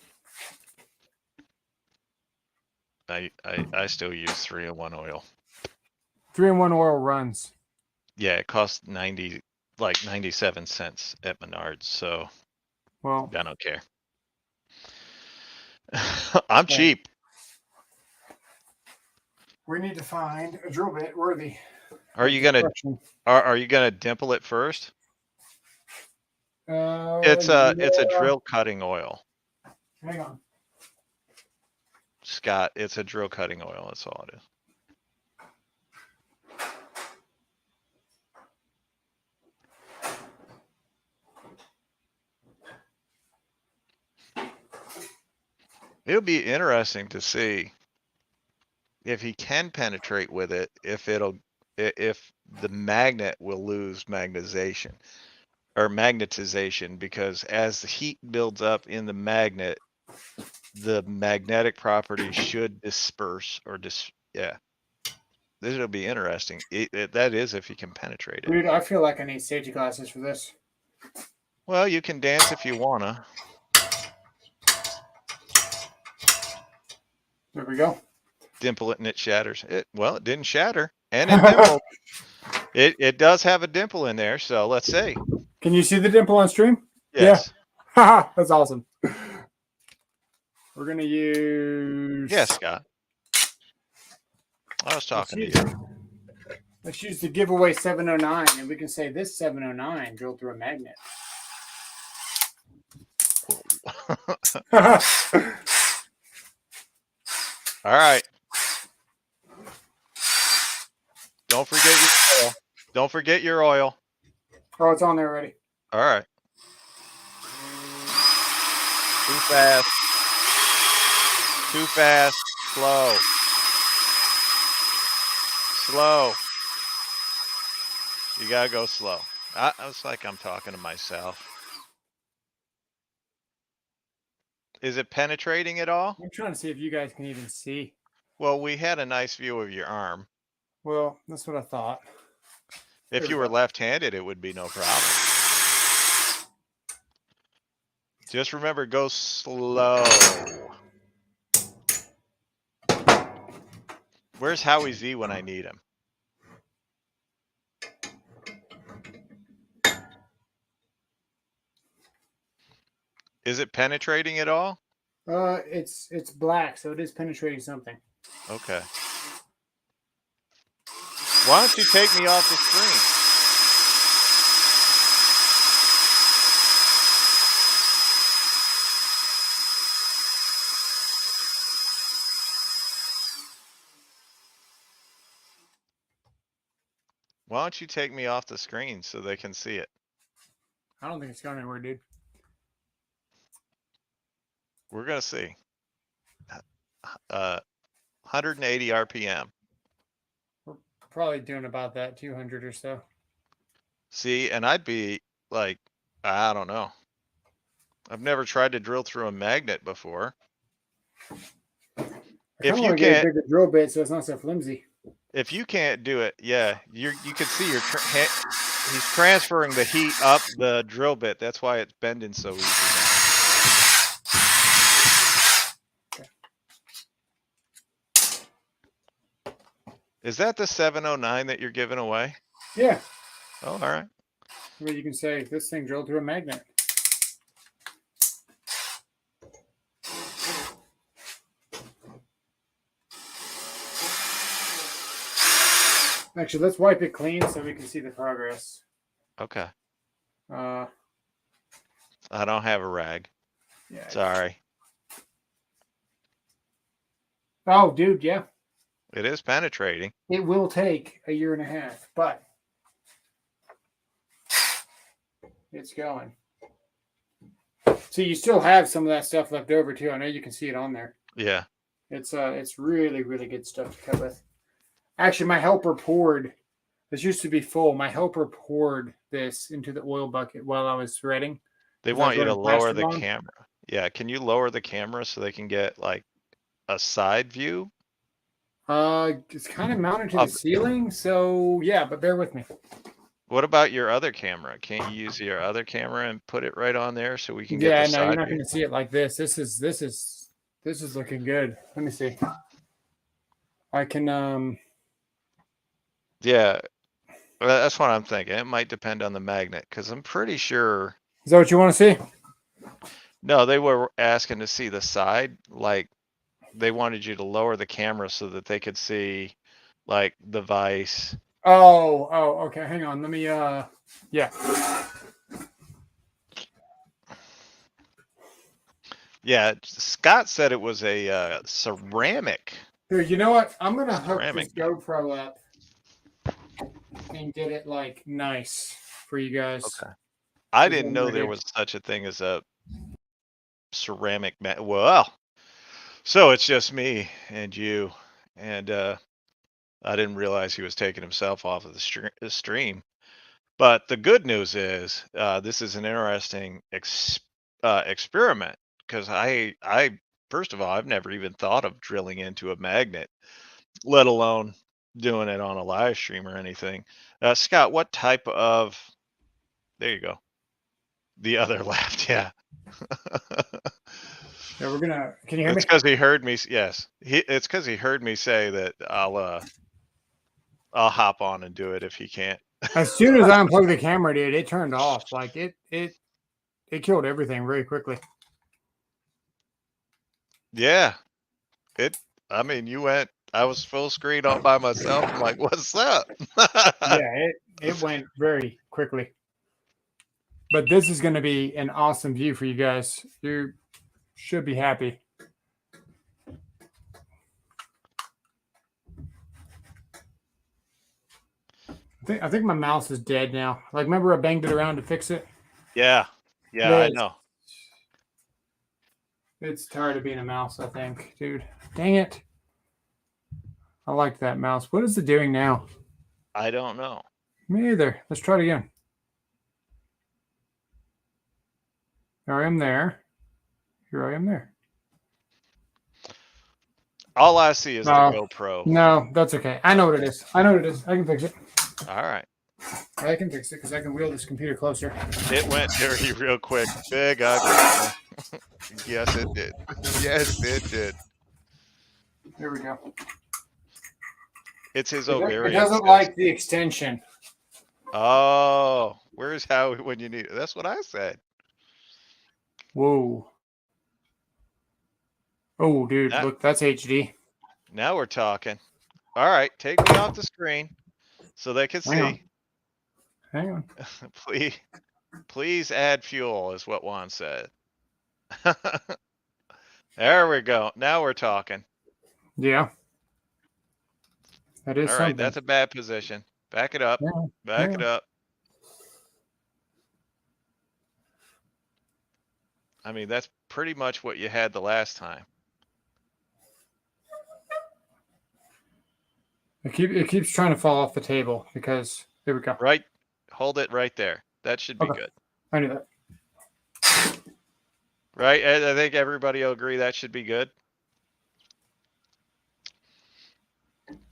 I still use 3-in-1 oil. 3-in-1 oil runs. Yeah, it costs 97 cents at Menards, so well, I don't care. I'm cheap. We need to find a drill bit worthy. Are you gonna dimple it first? It's a drill cutting oil. Hang on. Scott, it's a drill cutting oil. That's all it is. It'll be interesting to see if he can penetrate with it, if the magnet will lose magnetization, because as the heat builds up in the magnet, the magnetic property should disperse or yeah. This will be interesting. That is if you can penetrate it. Dude, I feel like I need safety glasses for this. Well, you can dance if you wanna. There we go. Dimple it and it shatters. It didn't shatter. And it dimpled. It does have a dimple in there, so let's see. Can you see the dimple on stream? Yes. Yeah. That's awesome. We're gonna use. Yes, Scott. I was talking to you. Let's use the giveaway 709, and we can say this 709 drilled through a magnet. All right. Don't forget your oil. Don't forget your oil. Oh, it's on there already. All right. Too fast. Too fast. Slow. Slow. You gotta go slow. It's like I'm talking to myself. Is it penetrating at all? I'm trying to see if you guys can even see. Well, we had a nice view of your arm. Well, that's what I thought. If you were left-handed, it would be no problem. Just remember, go slow. Where's Howie Z when I need him? Is it penetrating at all? It's black, so it is penetrating something. Okay. Why don't you take me off the screen? Why don't you take me off the screen so they can see it? I don't think it's going anywhere, dude. We're gonna see. 180 RPM. We're probably doing about that 200 or so. See, and I'd be like, I don't know. I've never tried to drill through a magnet before. If you get a can't, bigger drill bit, so it's not so flimsy. if you can't do it, yeah, you can see he's transferring the heat up the drill bit. That's why it's bending so easy now. Is that the 709 that you're giving away? Yeah. Oh, all right. Well, you can say this thing drilled through a magnet. Actually, let's wipe it clean so we can see the progress. Okay. I don't have a rag. Yeah. Sorry. Oh, dude, yeah. It is penetrating. It will take a year and a half, but it's going. So you still have some of that stuff left over too. I know you can see it on there. Yeah. It's really, really good stuff to cut with. Actually, my helper poured. This used to be full. My helper poured this into the oil bucket while I was threading. They want you to lower the camera. Yeah. Can you lower the camera so they can get like a side view? It's kind of mounted to the ceiling, so yeah, but bear with me. What about your other camera? Can't you use your other camera and put it right on there so we can get the side no, you're not view? going to see it like this. This is looking good. Let me see. I can Yeah, that's what I'm thinking. It might depend on the magnet because I'm pretty sure. Is that what you want to see? No, they were asking to see the side. Like they wanted you to lower the camera so that they could see like the vise. Oh, okay. Hang on. Let me yeah. Yeah, Scott said it was a ceramic. Dude, you know what? I'm gonna hook this GoPro up and get it like nice for you guys. Okay. I didn't know there was such a thing as a ceramic well, so it's just me and you, and I didn't realize he was taking himself off of the stream. But the good news is this is an interesting experiment because I first of all, I've never even thought of drilling into a magnet, let alone doing it on a live stream or anything. Scott, what type of, there you go. The other left, yeah. Yeah, we're gonna, can you hear me? It's because he heard me, yes. It's because he heard me say that I'll hop on and do it if he can't. As soon as I unplugged the camera, dude, it turned off. Like it killed everything very quickly. Yeah. I mean, I was full screen all by myself. I'm like, what's up? Yeah, it went very quickly. But this is going to be an awesome view for you guys. You should be happy. I think my mouse is dead now. Like, remember I banged it around to fix it? Yeah. Yeah, I know. It's tired of being a mouse, I think, dude. Dang it. I like that mouse. What is it doing now? I don't know. Me either. Let's try it again. Here I am there. Here I am there. All I see is the GoPro. No, that's okay. I know what it is. I can fix it. All right. I can fix it because I can wheel this computer closer. It went dirty real quick. Big ugly. Yes, it did. Yes, it did. There we go. It's his ovarian. It doesn't like the extension. Oh, where's Howie when you need it? That's what I said. Whoa. Oh, dude, look, that's HD. Now we're talking. All right, take me off the screen so they can see. Hang on. Please add fuel is what Juan said. There we go. Now we're talking. Yeah. That is all right. That's a bad position. Back it up. Yeah. Back it up. I mean, that's pretty much what you had the last time. It keeps trying to fall off the table because there we go. Right. Hold it right there. That should be good. I knew that. Right. I think everybody will agree that should be good.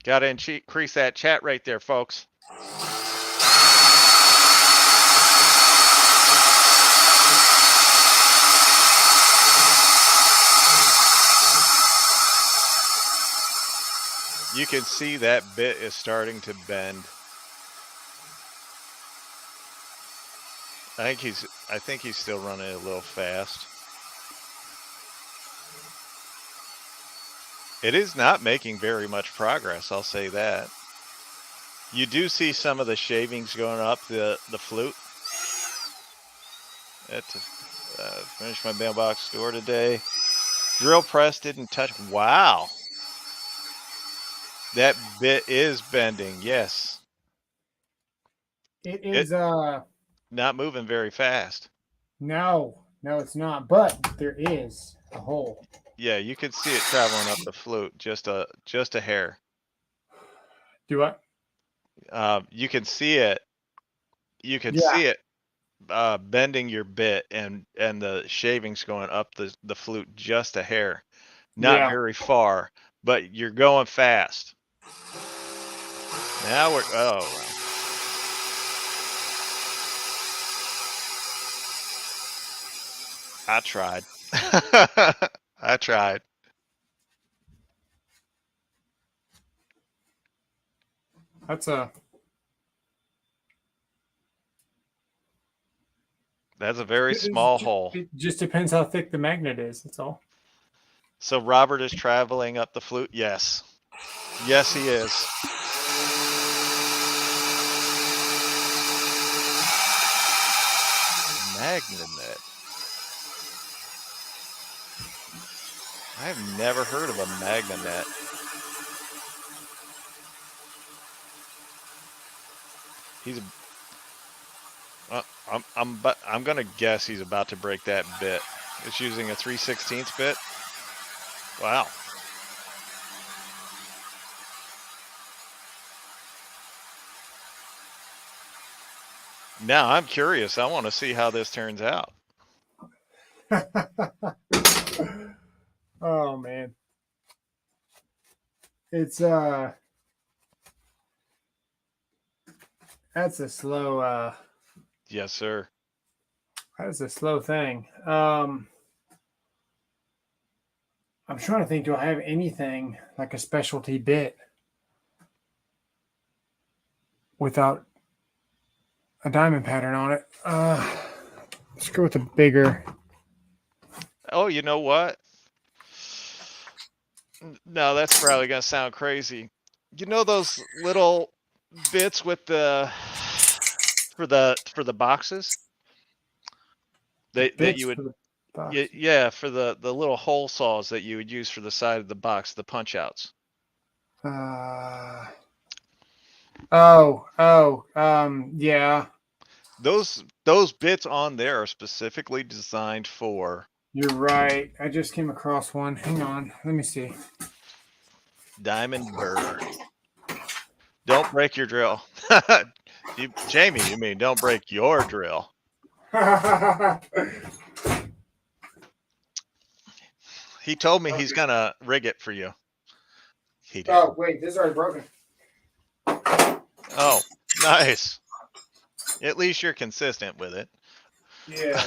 Got to increase that chat right there, folks. You can see that bit is starting to bend. I think he's still running a little fast. It is not making very much progress, I'll say that. You do see some of the shavings going up the flute. Finished my mailbox store today. Drill press didn't touch. Wow. That bit is bending, yes. It is not moving very fast. No, it's not, but there is a hole. Yeah, you can see it traveling up the flute, just a hair. Do what? You can see it. You can see it bending your bit and the shavings going up the flute just a hair. Not very far, but you're going fast. Now we're I tried. I tried. That's a very small hole. It just depends how thick the magnet is. That's all. So Robert is traveling up the flute. Yes. Yes, he is. Magnet. I've never heard of a magnet. I'm gonna guess he's about to break that bit. It's using a 3/16 bit. Wow. Now I'm curious. I want to see how this turns out. Oh man. It's that's a slow yes, sir. That's a slow thing. I'm trying to think, do I have anything like a specialty bit without a diamond pattern on it? Let's go with a bigger. Oh, you know what? No, that's probably gonna sound crazy. You know those little bits with the for the boxes The that you bits would for the box. yeah, for the little hole saws that you would use for the side of the box, the punch outs. Uh, yeah, Those bits on there are specifically designed for you're right. I just came across one. Hang on, let me see. diamond burr. Don't break your drill. Jamie, you mean don't break your drill. He told me he's Okay. gonna rig it for you. He did. Oh wait, this is already broken. Oh, nice. At least you're consistent with it. Yeah.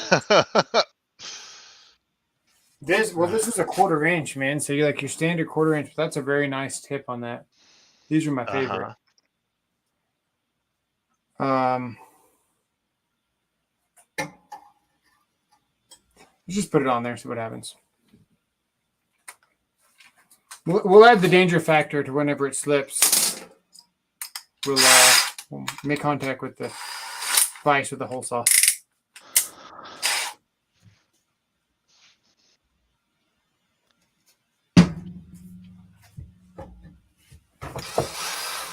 This is a 1/4 inch, man. So you like your standard 1/4 inch. That's a very nice tip on that. These are my favorite. Um, just put it on there, see what happens. We'll add the danger factor to whenever it slips. We'll make contact with the vise with the hole saw.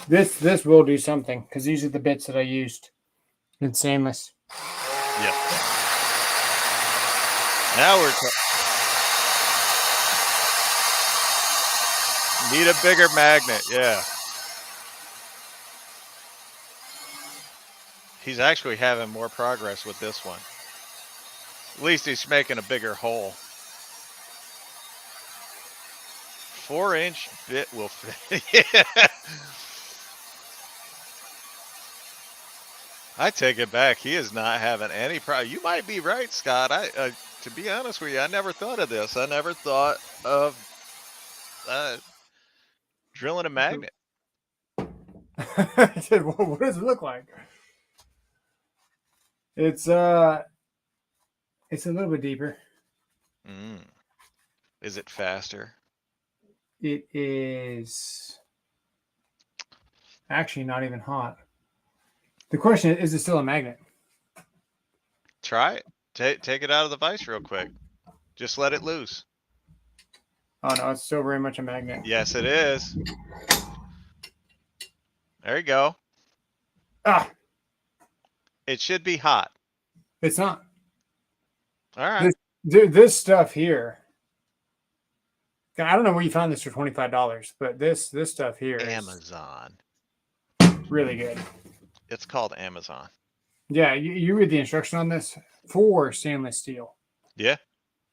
This will do something because these are the bits that I used in stainless. Yep. Now we're need a bigger magnet. Yeah. He's actually having more progress with this one. At least he's making a bigger hole. 4-inch bit will fit. Yeah. I take it back. He is not having any problem. You might be right, Scott. To be honest with you, I never thought of this. I never thought of drilling a magnet. I said, well, what does it look like? It's a little bit deeper. Is it faster? It is actually not even hot. The question is it still a magnet? Try it. Take it out of the vise real quick. Just let it loose. Oh no, it's still very much a magnet. Yes, it is. There you go. Ah, it should be hot. It's not. All right. This stuff here. I don't know where you found this for $25, but this stuff here Amazon. is really good. It's called Amazon. Yeah, you read the instruction on this for stainless steel. Yeah.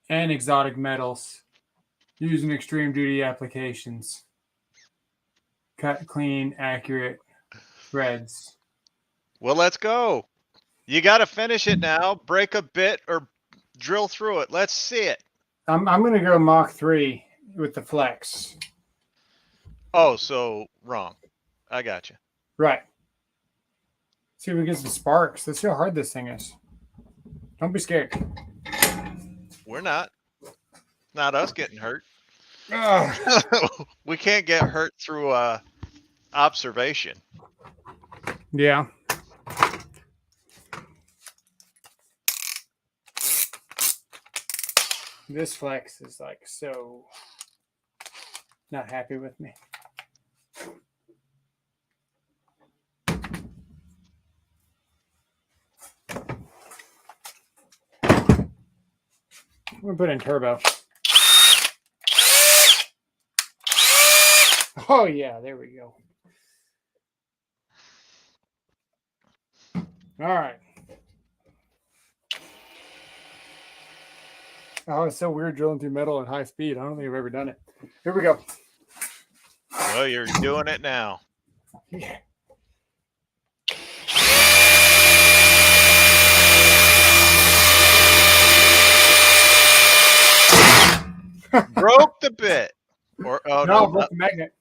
And exotic metals. Using extreme duty applications. Cut clean, accurate threads. Well, let's go. You got to finish it now. Break a bit or drill through it. Let's see it. I'm going to go Mach 3 with the flex. Oh, so wrong. I got you. Right. See if we get some sparks. Let's see how hard this thing is. Don't be scared. We're not. Not us getting hurt. Ugh. We can't get hurt through observation. Yeah. This flex is like so not happy with me. I'm gonna put in turbo. Oh yeah, there we go. All right. Oh, it's so weird drilling through metal at high speed. I don't think I've ever done it. Here we go. Well, you're doing it now. Yeah. Broke the bit. Or oh no, no, broke the magnet.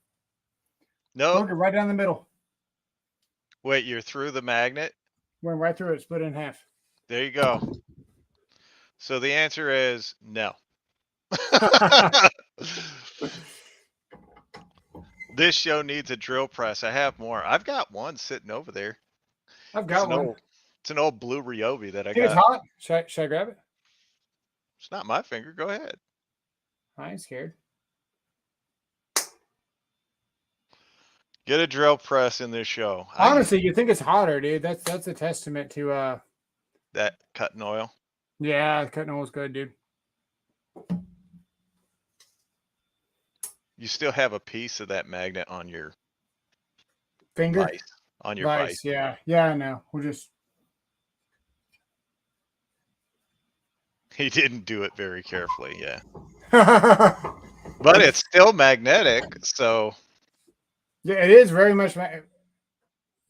no. Broke it right down the middle. Wait, you're through the magnet? Went right through it, split it in half. There you go. So the answer is no. This show needs a drill press. I have more. I've got one sitting over there. I've It's got an one. old, it's an old blue Ryobi that I Think it's got. hot? Should I grab it? It's not my finger. Go ahead. I ain't scared. Get a drill press in this show. Honestly, you think it's hotter, dude. That's a testament to That cutting oil. yeah, cutting oil's good, dude. You still have a piece of that magnet on your Finger? vice. On your vice. Yeah. Yeah, I know. We'll just He didn't do it very carefully, yeah. yeah, But it's still magnetic, so it is very much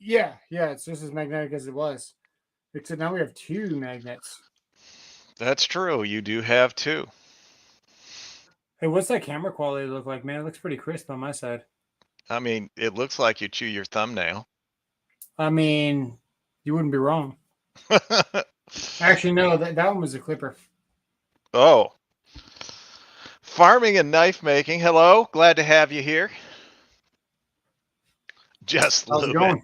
yeah, it's just as magnetic as it was. Except now we have two magnets. that's true. You do have two. Hey, what's that camera quality look like, man? It looks pretty crisp on my side. I mean, it looks like you chew your thumbnail. I mean, you wouldn't be wrong. Actually, no, that one was a clipper. Oh. Farming and knife making. Hello. Glad to have you here. Just How's it lube it. going?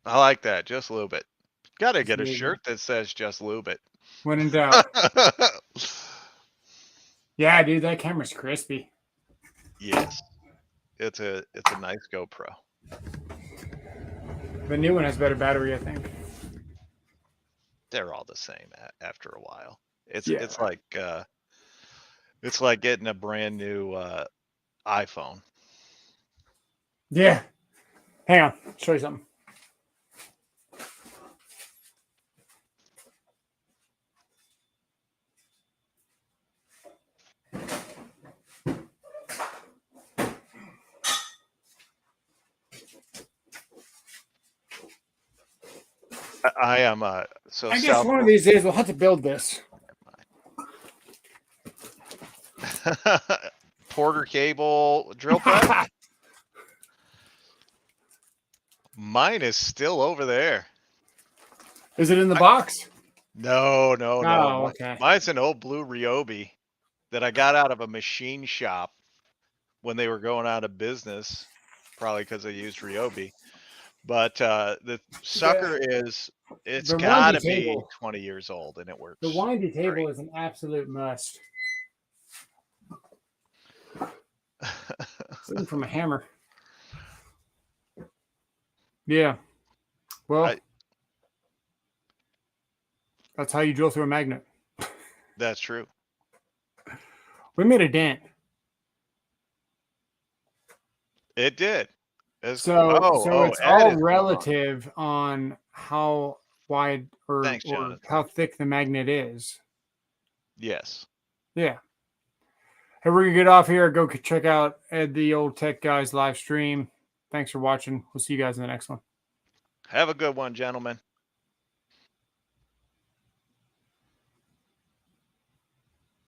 I like that. Just lube it. Gotta Just get a lube it. shirt that says just lube it. When in doubt. Yeah, dude, that camera's crispy. Yes. It's a nice GoPro. The new one has better battery, I think. They're all the same after a while. It's Yeah. it's like getting a brand new iPhone. Yeah. Hang on, show you something. I am so I guess one of these days we'll have to build this. Porter cable drill press. Mine is still over there. Is it in the box? No. Oh, okay. Mine's an old blue Ryobi that I got out of a machine shop when they were going out of business, probably because I used Ryobi. But the sucker it's the got to windy be table. 20 years old, and it works. The windy table great. is an absolute must. Looking from a hammer. Yeah. Well, that's how you drill through a magnet. That's true. We made a dent. It did. So it's all relative on how wide or how thick the magnet is. Yes. Yeah. Hey, we're gonna get off here. Go check out Ed the Old Tech Guys live stream. Thanks for watching. We'll see you guys in the next one. Have a good one, gentlemen.